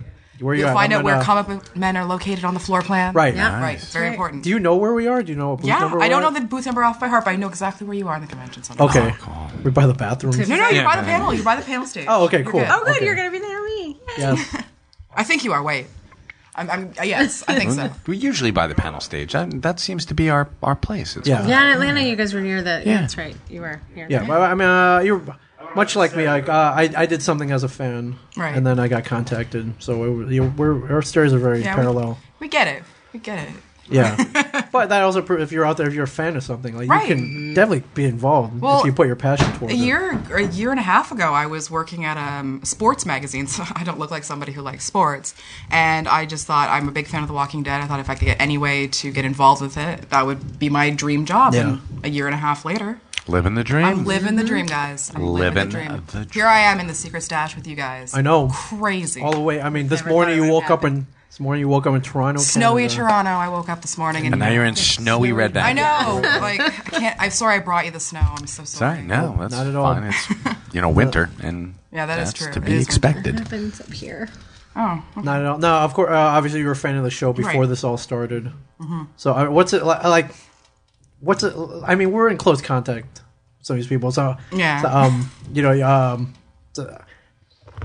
Speaker 1: Where you
Speaker 3: You'll
Speaker 1: at?
Speaker 3: find
Speaker 1: I'm
Speaker 3: out where
Speaker 1: gonna-
Speaker 3: comic book men are located on the floor plan.
Speaker 1: Right.
Speaker 4: Yeah.
Speaker 3: Right. It's very
Speaker 4: Right.
Speaker 3: important.
Speaker 1: Do you know where we are? Do you know what booth
Speaker 3: Yeah,
Speaker 1: number
Speaker 3: I don't
Speaker 1: we're
Speaker 3: know
Speaker 1: at?
Speaker 3: the booth number off by heart, but I know exactly where you are in the convention center.
Speaker 1: Okay. We're by the bathrooms.
Speaker 3: No, you're
Speaker 2: Yeah.
Speaker 3: by the panel. You're by the panel stage.
Speaker 1: Oh, okay,
Speaker 3: You're
Speaker 1: cool.
Speaker 3: good.
Speaker 4: Oh, good.
Speaker 1: Okay.
Speaker 4: You're going to be there with me.
Speaker 1: Yes.
Speaker 3: I think you are. Wait. Yes, I think so.
Speaker 2: We're usually by the panel stage. That seems to be our place. It's
Speaker 1: Yeah.
Speaker 2: fun.
Speaker 4: Yeah, in Atlanta, you guys were near the.
Speaker 2: Yeah.
Speaker 4: That's right. You were here.
Speaker 1: Yeah. Well, I mean, you're much like me. I did something as a fan,
Speaker 3: Right.
Speaker 1: and then I got contacted. So our stories are very
Speaker 3: Yeah,
Speaker 1: parallel.
Speaker 3: We get it. We get it.
Speaker 1: Yeah, but that also if you're out there, if you're a fan of something, like
Speaker 3: Right.
Speaker 1: you can definitely be involved
Speaker 3: Well,
Speaker 1: if you put your passion towards
Speaker 3: A
Speaker 1: it.
Speaker 3: year and a half ago, I was working at a sports magazine, so I don't look like somebody who likes sports. And I just thought, I'm a big fan of The Walking Dead. I thought if I could get any way to get involved with it, that would be my dream job.
Speaker 1: Yeah.
Speaker 3: And a year and a half later,
Speaker 2: Living the dream.
Speaker 3: I'm living the dream, guys. I'm living the
Speaker 2: Living
Speaker 3: dream.
Speaker 2: the dream.
Speaker 3: Here I am in the secret stash with you guys.
Speaker 1: I know.
Speaker 3: Crazy.
Speaker 1: All the way. I mean, this
Speaker 4: Never
Speaker 1: morning
Speaker 4: thought it
Speaker 1: you
Speaker 4: would
Speaker 1: woke up
Speaker 4: happen.
Speaker 1: in Toronto,
Speaker 3: Snowy
Speaker 1: Canada.
Speaker 3: Toronto. I woke up this morning
Speaker 2: And now you're in snowy Red Bank.
Speaker 3: I know. Like I can't. I'm sorry I brought you the snow. I'm so sorry.
Speaker 2: Sorry, no, that's
Speaker 1: Not at all.
Speaker 2: fine. It's winter, and
Speaker 3: Yeah, that is
Speaker 2: that's
Speaker 3: true.
Speaker 2: to
Speaker 3: It
Speaker 2: be
Speaker 3: is
Speaker 2: expected.
Speaker 4: What happens up here?
Speaker 3: Oh,
Speaker 1: Not at all. No, of course. Obviously, you were a fan of the show before
Speaker 3: Right.
Speaker 1: this all started. So, what's it like? What's it? I mean, we're in close contact with some of these people. So,
Speaker 3: Yeah.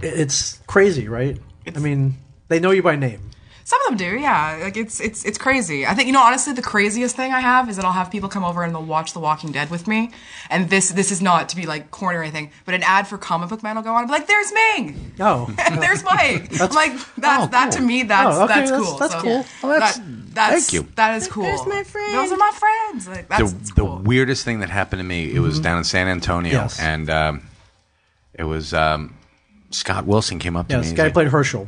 Speaker 1: it's crazy, right? I mean, they know you by name.
Speaker 3: some of them do. Yeah, like it's crazy. I think honestly, the craziest thing I have is that I'll have people come over and they'll watch The Walking Dead with me. And this is not to be like corny or anything, but an ad for Comic Book Man will go on and be like, "There's Ming."
Speaker 1: Oh,
Speaker 3: And there's Mike. I'm like, that to me, that's
Speaker 1: Oh, okay,
Speaker 3: that's
Speaker 1: that's-
Speaker 3: cool.
Speaker 1: that's
Speaker 3: So,
Speaker 1: cool.
Speaker 2: Well, that's-
Speaker 3: that's
Speaker 2: thank you.
Speaker 3: That is cool.
Speaker 4: There's my friend.
Speaker 3: Those are my friends. Like that's
Speaker 2: The
Speaker 3: cool.
Speaker 2: weirdest thing that happened to me, it was down in San Antonio,
Speaker 1: Yes.
Speaker 2: and it was Scott Wilson came up to
Speaker 1: yeah.
Speaker 2: me.
Speaker 1: This
Speaker 2: He's
Speaker 1: guy
Speaker 2: like,
Speaker 1: played Herschel.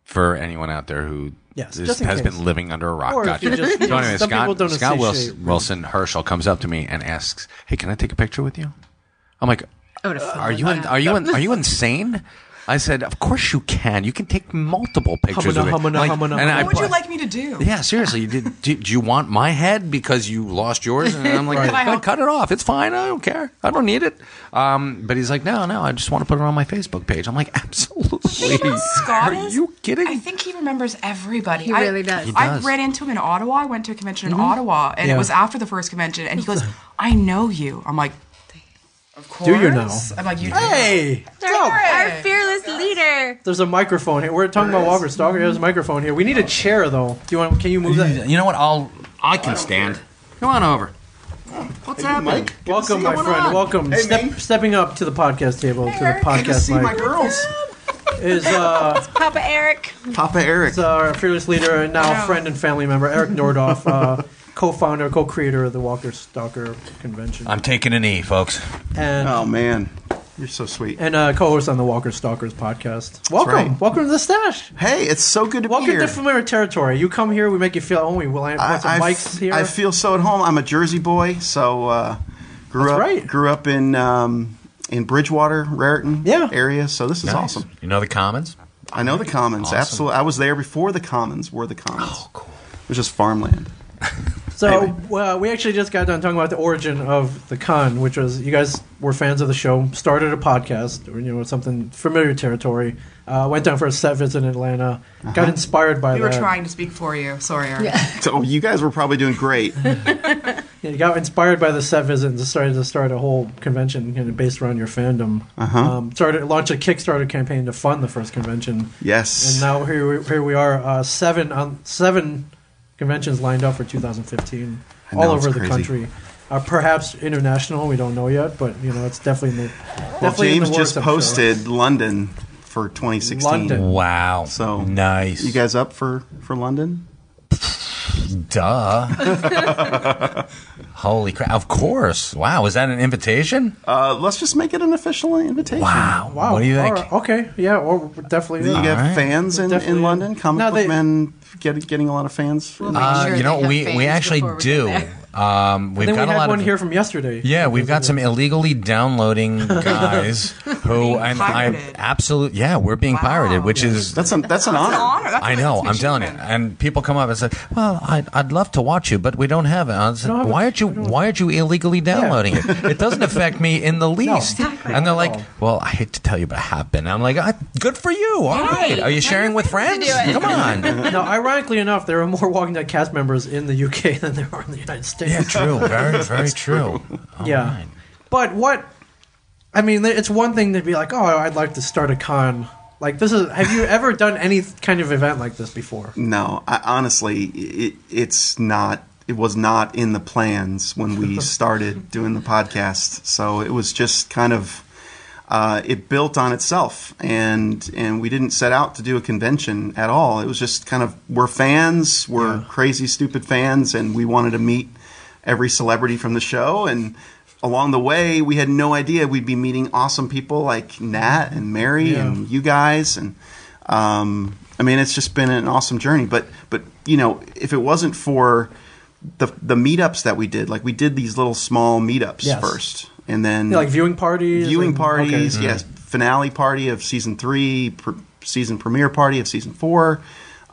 Speaker 2: for anyone out there who
Speaker 1: Yes,
Speaker 2: just
Speaker 1: just in
Speaker 2: has
Speaker 1: case.
Speaker 2: been living under a rock.
Speaker 1: Or if
Speaker 2: Gotcha.
Speaker 1: you just-
Speaker 2: So anyway,
Speaker 1: some people don't
Speaker 2: Scott
Speaker 1: associate-
Speaker 2: Wilson Herschel comes up to me and asks, "Hey, can I take a picture with you?" I'm like,
Speaker 4: I would have
Speaker 2: "Are you insane?" I said, "Of course you can. You can take multiple pictures
Speaker 1: Humana,
Speaker 2: with me."
Speaker 1: humana,
Speaker 2: Like,
Speaker 1: humana,
Speaker 2: and
Speaker 1: humana.
Speaker 2: I
Speaker 3: What would you
Speaker 2: put-
Speaker 3: like me to do?
Speaker 2: Yeah, seriously. Do you want my head because you lost yours? And I'm like,
Speaker 3: Can I help?
Speaker 2: cut it off. It's fine. I don't care. I don't need it. But he's like, no, I just want to put it on my Facebook page. I'm like, absolutely.
Speaker 3: Scott
Speaker 2: Are
Speaker 3: is?
Speaker 2: you kidding?
Speaker 3: I think he remembers everybody.
Speaker 4: He really does. He
Speaker 2: does.
Speaker 3: I ran into him in Ottawa. I went to a convention in Ottawa, and
Speaker 1: Yeah.
Speaker 3: it was after the first convention. And he goes, "I know you." I'm like, "Of course."
Speaker 1: Do you know?
Speaker 3: I'm like, "You do."
Speaker 1: Hey,
Speaker 3: Our-
Speaker 4: Our fearless leader.
Speaker 1: there's a microphone here. We're talking about Walker Stalker. There's a microphone here. We need a chair though. Do you want? Can you move that?
Speaker 2: You know what? I can stand. Come on over.
Speaker 3: What's happening?
Speaker 1: Welcome, my friend. Welcome. Stepping up to the podcast table, to the podcast mic.
Speaker 5: girls.
Speaker 1: Is
Speaker 4: Papa Eric.
Speaker 5: Papa Eric.
Speaker 1: our fearless leader and now friend and family member Eric Nordoff, co-founder, co-creator of the Walker Stalker convention.
Speaker 2: I'm taking a knee, folks.
Speaker 1: And
Speaker 5: Oh man. You're so sweet.
Speaker 1: And co-host on the Walker Stalkers podcast. Welcome.
Speaker 5: right.
Speaker 1: Welcome to the stash.
Speaker 5: Hey, it's so good to be here.
Speaker 1: Welcome to familiar territory. You come here, we make you feel, we put some mics here.
Speaker 5: I feel so at home. I'm a Jersey boy, so grew up in Bridgewater, Raritan area, so this is awesome.
Speaker 2: You know the Commons?
Speaker 5: I know the Commons,
Speaker 2: Awesome.
Speaker 5: absolutely. I was there before the Commons were the Commons.
Speaker 2: Oh, cool.
Speaker 5: It was just farmland.
Speaker 1: So,
Speaker 5: Anyway.
Speaker 1: we actually just got done talking about the origin of the con, which was you guys were fans of the show, started a podcast, or something familiar territory. Went down for a set visit in Atlanta, got inspired by that.
Speaker 3: We were trying to speak for you. Sorry, Aaron.
Speaker 5: So you guys were probably doing great.
Speaker 1: You got inspired by the set visit and decided to start a whole convention kind of based around your fandom. Launched a Kickstarter campaign to fund the first convention.
Speaker 5: Yes.
Speaker 1: And now here we are, seven conventions lined up for 2015, all over the country. Perhaps international, we don't know yet, but it's definitely
Speaker 5: James
Speaker 1: in the works,
Speaker 5: just posted London for 2016.
Speaker 1: London.
Speaker 2: Wow.
Speaker 5: So
Speaker 2: nice.
Speaker 5: You guys up for London?
Speaker 2: Duh. Holy crap. Of course. Wow. Is that an invitation?
Speaker 5: Let's just make it an official invitation.
Speaker 2: Wow. What do you think?
Speaker 1: Right. Okay. Yeah, well, definitely.
Speaker 5: You get fans in
Speaker 1: Definitely.
Speaker 5: London? Comic book men getting a lot of fans?
Speaker 4: We'll make sure they have
Speaker 2: we
Speaker 4: fans
Speaker 2: actually
Speaker 4: before we
Speaker 2: do.
Speaker 4: get there.
Speaker 2: We've
Speaker 1: we
Speaker 2: got a
Speaker 1: had
Speaker 2: lot
Speaker 1: one
Speaker 2: of
Speaker 1: here from yesterday.
Speaker 2: Yeah, we've got some illegally downloading guys who and I
Speaker 3: pirated.
Speaker 2: absolutely we're being pirated, which is
Speaker 5: That's an honor.
Speaker 3: That's
Speaker 2: I know.
Speaker 3: that's
Speaker 2: I'm telling you.
Speaker 3: achievement.
Speaker 2: And people come up and say, "Well, I'd love to watch you, but we don't have it." I said,
Speaker 1: don't have it.
Speaker 2: why aren't you illegally downloading it? It doesn't affect me in the least. And they're like, "Well, I hate to tell you, but I have been." I'm like, "Good for you. All right. Are you sharing with friends? Come on."
Speaker 1: Now, ironically enough, there are more Walking Dead cast members in the UK than there are in the United States.
Speaker 2: Yeah, true. Very, very true. All
Speaker 1: Yeah.
Speaker 2: right.
Speaker 1: But it's one thing to be like, oh, I'd like to start a con. Like, have you ever done any kind of event like this before?
Speaker 5: No, honestly, it was not in the plans when we started doing the podcast. So it was just kind of, it built on itself, and we didn't set out to do a convention at all. It was just kind of, we're fans, we're crazy, stupid fans, and we wanted to meet every celebrity from the show, and along the way, we had no idea we'd be meeting awesome people like Nat and Merri and you guys, and it's just been an awesome journey. But if it wasn't for the meetups that we did, like we did these little small meetups first, and then
Speaker 1: like viewing parties,
Speaker 5: yes, finale party of season 3, season premiere party of season 4,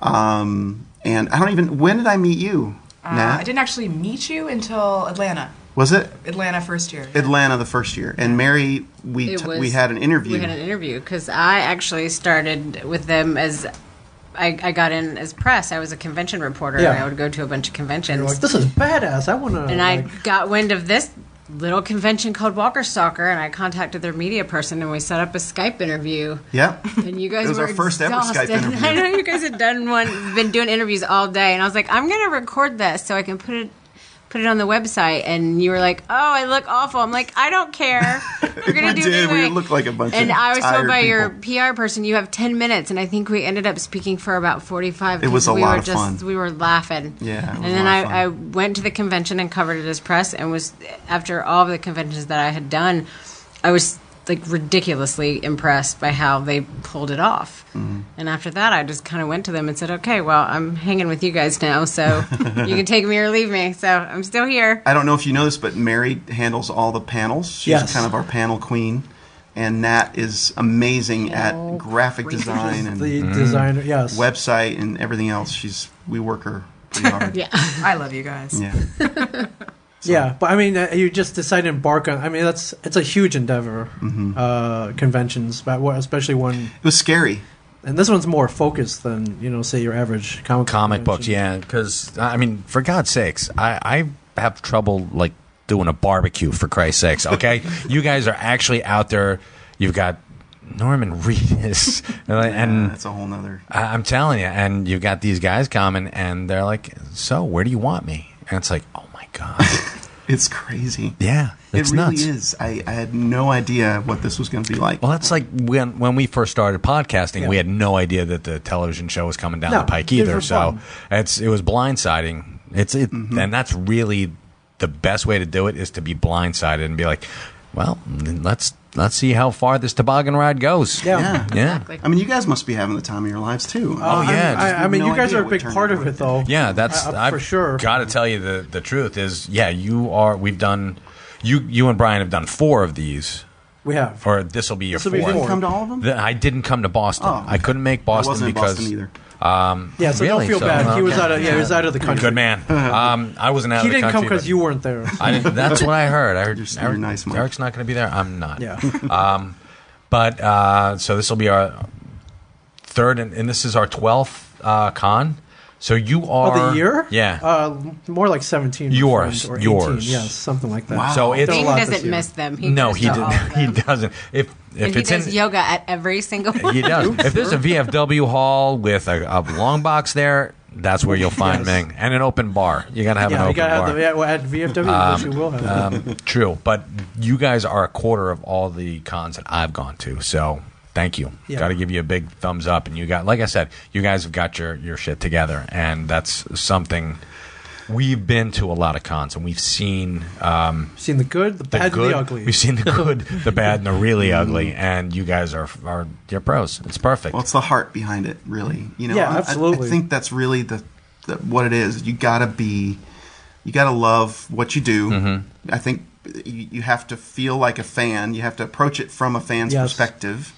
Speaker 5: and I don't even. When did I meet you? Nat?
Speaker 3: I didn't actually meet you until Atlanta.
Speaker 5: Was it?
Speaker 3: Atlanta first year.
Speaker 5: Atlanta the first year. And Merri, we had an interview.
Speaker 4: We had an interview because I actually started with them as I got in as press. I was a convention reporter.
Speaker 1: Yeah.
Speaker 4: And I would go to a bunch of conventions.
Speaker 1: You're like, this is badass. I want to.
Speaker 4: And I got wind of this little convention called Walker Stalker, and I contacted their media person, and we set up a Skype interview.
Speaker 5: Yep.
Speaker 4: And you guys
Speaker 5: It was
Speaker 4: were
Speaker 5: our first ever
Speaker 4: exhausted.
Speaker 5: Skype interview.
Speaker 4: I know you guys had been doing interviews all day, and I was like, I'm going to record this so I can put it on the website. And you were like, oh, I look awful. I'm like, I don't care. We're going to do it anyway.
Speaker 5: We looked like a bunch of
Speaker 4: And I was told
Speaker 5: tired
Speaker 4: by
Speaker 5: people.
Speaker 4: your PR person, you have 10 minutes, and I think we ended up speaking for about 45.
Speaker 5: It was a lot of fun.
Speaker 4: We were laughing.
Speaker 5: Yeah, it was
Speaker 4: and then
Speaker 5: a lot of fun.
Speaker 4: I went to the convention and covered it as press, and was after all of the conventions that I had done, I was like ridiculously impressed by how they pulled it off. Mm-hmm. And after that, I just kind of went to them and said, okay, well, I'm hanging with you guys now, so you can take me or leave me. So I'm still here.
Speaker 5: I don't know if you know this, but Merri handles all the panels. She's kind of our panel queen. And Nat is amazing at graphic design and
Speaker 1: the designer, yes.
Speaker 5: website and everything else. We work her pretty hard.
Speaker 4: Yeah.
Speaker 3: I love you guys.
Speaker 5: Yeah.
Speaker 1: Yeah, but you just decided to embark on. It's a huge endeavor. Conventions, but especially when
Speaker 5: it was scary.
Speaker 1: And this one's more focused than say your average comic
Speaker 2: books. Yeah, because for God's sakes, I have trouble like doing a barbecue, for Christ's sakes. Okay, you guys are actually out there. You've got Norman Reedus, and
Speaker 5: that's a whole nother.
Speaker 2: I'm telling you, and you've got these guys coming, and they're like, "So, where do you want me?" And it's like, "Oh my God."
Speaker 5: It's crazy.
Speaker 2: Yeah, it's
Speaker 5: it really
Speaker 2: nuts.
Speaker 5: is. I had no idea what this was going to be like.
Speaker 2: Well, that's like when we first started podcasting, we had no idea that the television show was coming down the pike either. So it was blindsiding. And that's really the best way to do it, is to be blindsided and be like, Well, let's see how far this toboggan ride goes.
Speaker 1: Yeah.
Speaker 4: Exactly.
Speaker 5: I mean, you guys must be having the time of your lives too.
Speaker 1: I mean,
Speaker 5: no
Speaker 1: you guys
Speaker 5: idea
Speaker 1: are a
Speaker 5: what
Speaker 1: big
Speaker 5: turned
Speaker 1: part
Speaker 5: out.
Speaker 1: of it, though.
Speaker 2: Yeah, that's
Speaker 1: for sure.
Speaker 2: Got to tell you the truth is, we've done. You and Brian have done 4 of these.
Speaker 1: We have.
Speaker 2: Or this will be your 4th.
Speaker 5: You didn't come to all of them?
Speaker 2: I didn't come to Boston.
Speaker 5: Oh, okay.
Speaker 2: I couldn't make Boston
Speaker 5: I wasn't
Speaker 2: because
Speaker 5: in Boston either.
Speaker 1: Yeah, so
Speaker 2: really?
Speaker 1: don't feel bad. He was out of the country.
Speaker 2: Good man. I wasn't out
Speaker 1: He
Speaker 2: of the country.
Speaker 1: didn't come because
Speaker 2: but
Speaker 1: you weren't there.
Speaker 2: that's what I heard.
Speaker 5: You're nice, Mike.
Speaker 2: Eric's not going to be there. I'm not.
Speaker 1: Yeah.
Speaker 2: But so this will be our 3rd, and this is our 12th con. So you are
Speaker 1: the year?
Speaker 2: Yeah.
Speaker 1: More like 17.
Speaker 2: Yours.
Speaker 1: Or 18.
Speaker 2: Yours.
Speaker 1: Yes, something like that.
Speaker 5: Wow.
Speaker 2: So it's
Speaker 4: Bing
Speaker 1: a lot
Speaker 4: doesn't
Speaker 1: this year.
Speaker 4: miss them.
Speaker 2: he
Speaker 4: goes to all of
Speaker 2: He
Speaker 4: them.
Speaker 2: doesn't. If
Speaker 4: And he
Speaker 2: it's
Speaker 4: does
Speaker 2: in
Speaker 4: yoga at every single one.
Speaker 2: he does. If there's a VFW hall with a long box there, that's where you'll find
Speaker 1: Yes.
Speaker 2: Ming, and an open bar. You gotta have an
Speaker 1: Yeah, you
Speaker 2: open
Speaker 1: gotta
Speaker 2: bar.
Speaker 1: have at VFW, which you will have.
Speaker 2: True, but you guys are a quarter of all the cons that I've gone to, so thank you.
Speaker 1: Yeah.
Speaker 2: Got to give you a big thumbs up, and you got, like I said, you guys have got your shit together, and that's something. We've been to a lot of cons, and we've seen
Speaker 1: Seen the good, the bad, and the ugly.
Speaker 2: We've seen the good, the bad, and the really ugly, and you guys are you're pros. It's perfect.
Speaker 5: Well, it's the heart behind it, really.
Speaker 1: Yeah, absolutely.
Speaker 5: I think that's really the what it is. You gotta love what you do.
Speaker 2: Mm-hmm.
Speaker 5: I think you have to feel like a fan. You have to approach it from a fan's
Speaker 1: Yes.
Speaker 5: perspective,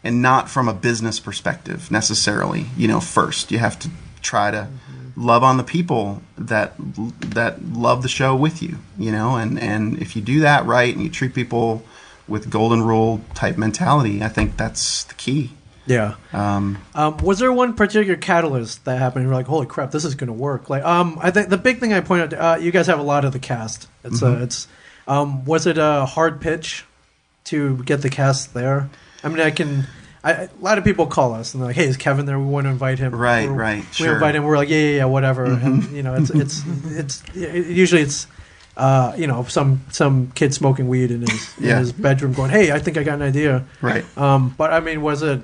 Speaker 5: and not from a business perspective necessarily. First you have to try to love on the people that love the show with you. And if you do that right and you treat people with golden rule type mentality, I think that's the key.
Speaker 1: Yeah. Was there one particular catalyst that happened? You're like, holy crap, this is going to work. Like, I think the big thing I pointed out, you guys have a lot of the cast. It's was it a hard pitch to get the cast there? I mean, a lot of people call us and they're like, "Hey, is Kevin there? We want to invite him."
Speaker 5: Right,
Speaker 1: We
Speaker 5: sure.
Speaker 1: invite him. We're like, "Yeah, whatever." And usually it's some kid smoking weed in his bedroom, going, "Hey, I think I got an idea."
Speaker 5: Right.
Speaker 1: But I mean, was it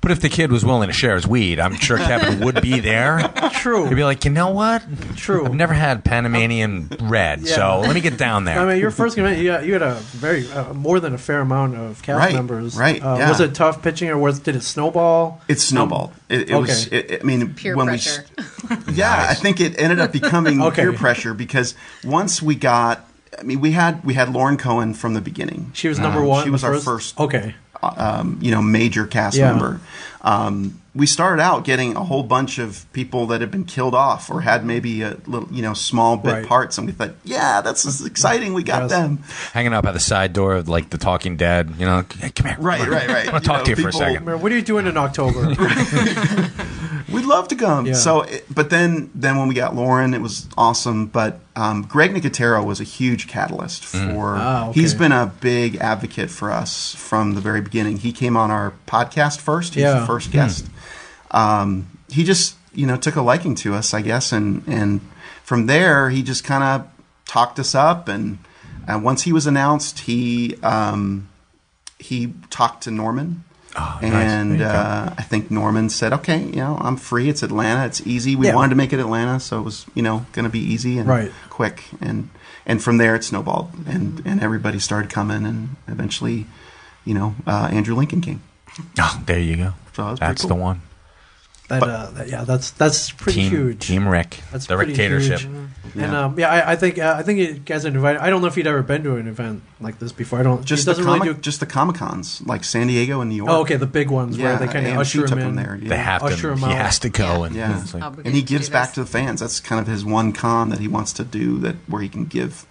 Speaker 2: But if the kid was willing to share his weed, I'm sure Kevin would be there.
Speaker 1: true?
Speaker 2: He'd be like, you know what?
Speaker 1: True.
Speaker 2: I've never had Panamanian red,
Speaker 1: Yeah.
Speaker 2: so let me get down there.
Speaker 1: I mean, your first event, you had a very more than a fair amount of cast members.
Speaker 5: Right. Yeah.
Speaker 1: Was it tough pitching, or did it snowball?
Speaker 5: It snowballed. It was. I mean,
Speaker 4: Peer
Speaker 5: when
Speaker 4: pressure.
Speaker 5: Yeah, I think it ended up becoming
Speaker 1: Okay.
Speaker 5: peer pressure because once we got. I mean, we had Lauren Cohen from the beginning.
Speaker 1: She was number one.
Speaker 5: She was our first.
Speaker 1: Okay.
Speaker 5: Major cast member. We started out getting a whole bunch of people that had been killed off or had maybe a little, small bit parts, and we thought, yeah, that's exciting. We got them
Speaker 2: hanging up at the side door of like the Talking Dead. Hey, come here.
Speaker 5: Right.
Speaker 2: I want to talk to you for a second.
Speaker 1: What are you doing in October?
Speaker 5: We'd love to come.
Speaker 1: Yeah.
Speaker 5: So, but then when we got Lauren, it was awesome. But Greg Nicotero was a huge catalyst for.
Speaker 1: Okay.
Speaker 5: He's been a big advocate for us from the very beginning. He came on our podcast first. He was the first guest. He just took a liking to us, I guess, and from there he just kind of talked us up. And once he was announced, he talked to Norman.
Speaker 2: Oh,
Speaker 5: and
Speaker 2: nice.
Speaker 5: I think Norman said, "Okay, I'm free. It's Atlanta. It's easy. We wanted to make it Atlanta, so it was, going to be easy and quick." And from there, it snowballed, and everybody started coming, and eventually, Andrew Lincoln came.
Speaker 2: Oh, there you go.
Speaker 5: So
Speaker 2: that's
Speaker 5: cool.
Speaker 2: the one.
Speaker 1: That's pretty huge.
Speaker 2: Team Rick.
Speaker 1: That's
Speaker 2: the
Speaker 1: pretty
Speaker 2: dictatorship.
Speaker 1: huge. And I think you guys are invited. I don't know if you'd ever been to an event like this before. I don't.
Speaker 5: Just
Speaker 1: he
Speaker 5: the
Speaker 1: doesn't really do.
Speaker 5: just the Comic-Cons, like San Diego and New York.
Speaker 1: Oh, okay, the big ones where they kind of
Speaker 5: AMC
Speaker 1: usher
Speaker 5: took
Speaker 1: him in.
Speaker 5: there. Yeah.
Speaker 2: They have
Speaker 1: Usher
Speaker 2: to.
Speaker 1: him
Speaker 2: He
Speaker 1: out.
Speaker 2: has to go,
Speaker 5: Yeah.
Speaker 2: it's like,
Speaker 5: And he gives back to the fans. That's kind of his one con that he wants to do, that where he can give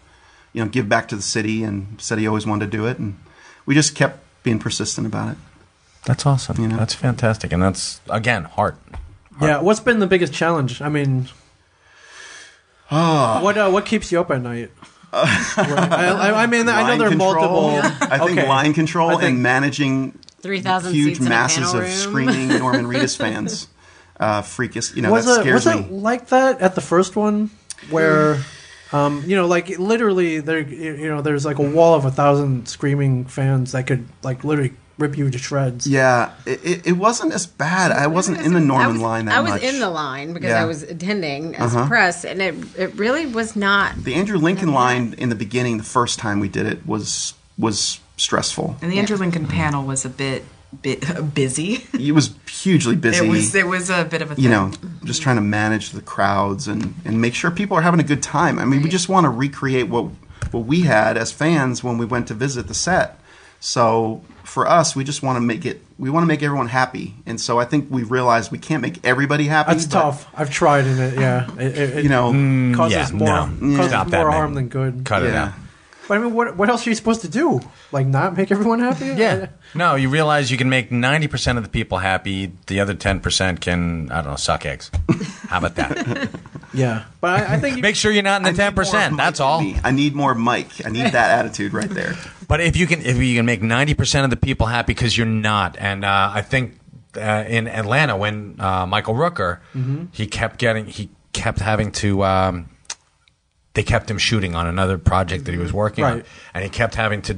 Speaker 5: back to the city, and said he always wanted to do it, and we just kept being persistent about it.
Speaker 2: that's awesome. That's fantastic, and that's again heart.
Speaker 1: Yeah, what's been the biggest challenge? I mean, what keeps you up at night? I mean, I know there are multiple.
Speaker 5: I think line control and managing
Speaker 4: 3,000
Speaker 5: huge
Speaker 4: seats in a
Speaker 5: masses
Speaker 4: panel
Speaker 5: of
Speaker 4: room.
Speaker 5: screaming Norman Reedus fans. Freak us, that
Speaker 1: Was
Speaker 5: scares me.
Speaker 1: it like that at the first one, where, like literally there's like a wall of 1,000 screaming fans that could like literally rip you to shreds.
Speaker 5: Yeah, it wasn't as bad. I wasn't in the Norman line that much.
Speaker 4: I was in the line because
Speaker 5: Yeah.
Speaker 4: I was attending as press, and it really was not.
Speaker 5: The Andrew Lincoln line in the beginning, the first time we did it, was was stressful.
Speaker 3: And the Interlincoln panel was a bit busy.
Speaker 5: It was hugely busy.
Speaker 3: It was a bit of a thing.
Speaker 5: You know, just trying to manage the crowds and make sure people are having a good time. I mean, we just want to recreate what we had as fans when we went to visit the set. So for us, we just want to make everyone happy. And so I think we realized we can't make everybody happy.
Speaker 1: That's tough. I've tried in it, yeah. It causes more harm than good.
Speaker 2: Cut it out.
Speaker 1: But I mean, what else are you supposed to do? Like not make everyone happy?
Speaker 2: Yeah. No, you realize you can make 90% of the people happy. The other 10% can, I don't know, suck eggs. How about that?
Speaker 1: Yeah. But I think...
Speaker 2: Make sure you're not in the 10%. That's all.
Speaker 5: I need more Mike. I need that attitude right there.
Speaker 2: But if you can make 90% of the people happy, because you're not. And I think in Atlanta, when Michael Rooker, he kept having to... they kept him shooting on another project that he was working on, and he kept having to,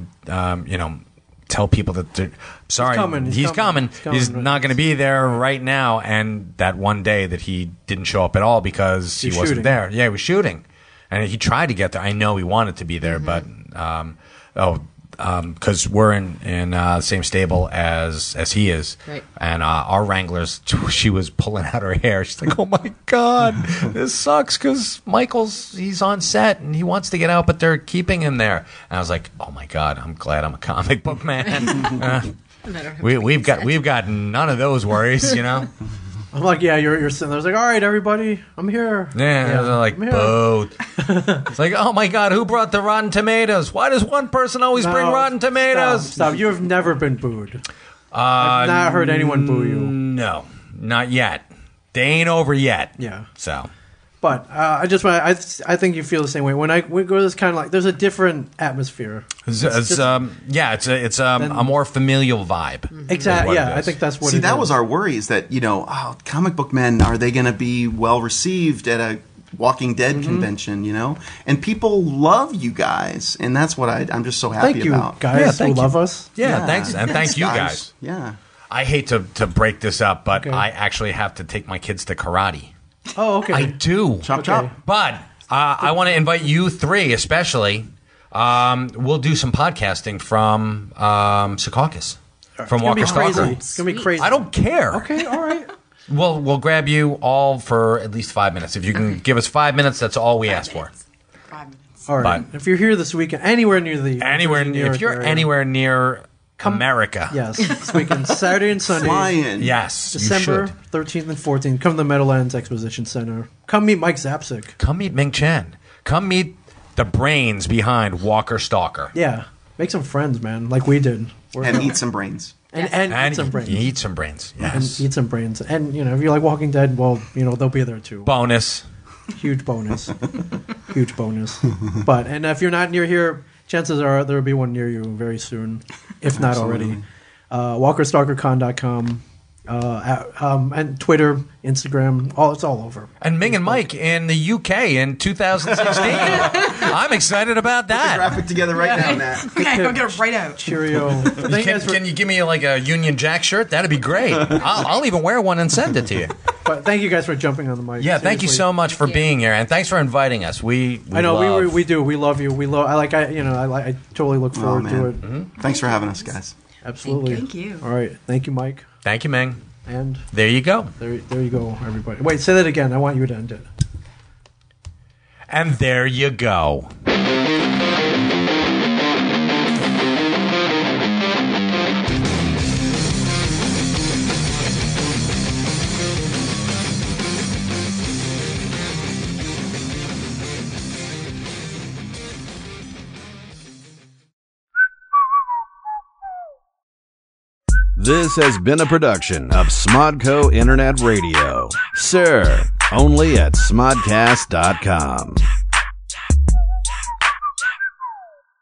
Speaker 2: tell people that sorry, he's coming. He's not going to be there right now. And that one day that he didn't show up at all because he wasn't there. Yeah, he was shooting, and he tried to get there. I know he wanted to be there, but because we're in the same stable as he is,
Speaker 4: right.
Speaker 2: And our Wranglers, she was pulling out her hair. She's like, "Oh my God, this sucks," because he's on set and he wants to get out, but they're keeping him there. And I was like, "Oh my God, I'm glad I'm a comic book man." We've got none of those worries, you know.
Speaker 1: I'm like, yeah, you're sitting there. I was like, all right, everybody, I'm here.
Speaker 2: Yeah, they're like, boat. It's like, oh my God, who brought the Rotten Tomatoes? Why does one person always bring Rotten Tomatoes?
Speaker 1: Stop. You have never been booed. I've not heard anyone boo you.
Speaker 2: No, not yet. They ain't over yet.
Speaker 1: Yeah.
Speaker 2: So.
Speaker 1: But I think you feel the same way. When we go to this kind of like, there's a different atmosphere.
Speaker 2: It's a more familial vibe.
Speaker 1: Exactly. Yeah, I think that's what.
Speaker 5: See, that was our worry, is that comic book men, are they going to be well received at a Walking Dead convention? And people love you guys, and that's what I'm just so happy about.
Speaker 1: Guys who love us.
Speaker 2: Yeah, thanks, and thank you guys.
Speaker 5: Yeah.
Speaker 2: I hate to break this up, but I actually have to take my kids to karate.
Speaker 1: Oh, okay.
Speaker 2: I do.
Speaker 5: Chop, chop.
Speaker 2: But I want to invite you three, especially. We'll do some podcasting from Secaucus, from Walker Stalker.
Speaker 1: It's going to be crazy.
Speaker 2: I don't care.
Speaker 1: Okay, all right.
Speaker 2: We'll grab you all for at least 5 minutes. If you can give us 5 minutes, that's all we ask for.
Speaker 3: 5 minutes.
Speaker 1: All right. But if you're here this weekend, if you're anywhere near America.
Speaker 2: Yes,
Speaker 1: this weekend, Saturday and Sunday.
Speaker 5: Flying.
Speaker 2: Yes,
Speaker 1: December 13th and 14th. Come to the Meadowlands Exposition Center. Come meet Mike Zapsik.
Speaker 2: Come meet Ming Chen. Come meet the brains behind Walker Stalker.
Speaker 1: Yeah. Make some friends, man, like we did.
Speaker 5: And eat some brains.
Speaker 1: And eat some brains.
Speaker 2: Eat some brains, yes.
Speaker 1: And eat some brains. And, if you like Walking Dead, well, they'll be there too.
Speaker 2: Bonus.
Speaker 1: Huge bonus. Huge bonus. And if you're not near here, chances are there will be one near you very soon, if not already. WalkerStalkerCon.com, and Twitter, Instagram, it's all over.
Speaker 2: And Ming and Mike in the UK in 2016. I'm excited about that.
Speaker 5: Put the graphic together right now, Nat.
Speaker 3: Okay, I'll get it right out.
Speaker 1: Cheerio.
Speaker 2: Can you give me like a Union Jack shirt? That'd be great. I'll even wear one and send it to you.
Speaker 1: But thank you guys for jumping on the mic.
Speaker 2: Yeah, thank you so much for being here, and thanks for inviting us. I
Speaker 1: know we do. We love you. I totally look forward to it.
Speaker 5: Mm-hmm. Thanks for having us, guys.
Speaker 1: Absolutely.
Speaker 3: Thank you.
Speaker 1: All right. Thank you, Mike.
Speaker 2: Thank you, Ming.
Speaker 1: And
Speaker 2: there you go.
Speaker 1: There you go, everybody. Wait, say that again. I want you to end it.
Speaker 2: And there you go.
Speaker 6: This has been a production of Smodco Internet Radio. Sir, only at smodcast.com.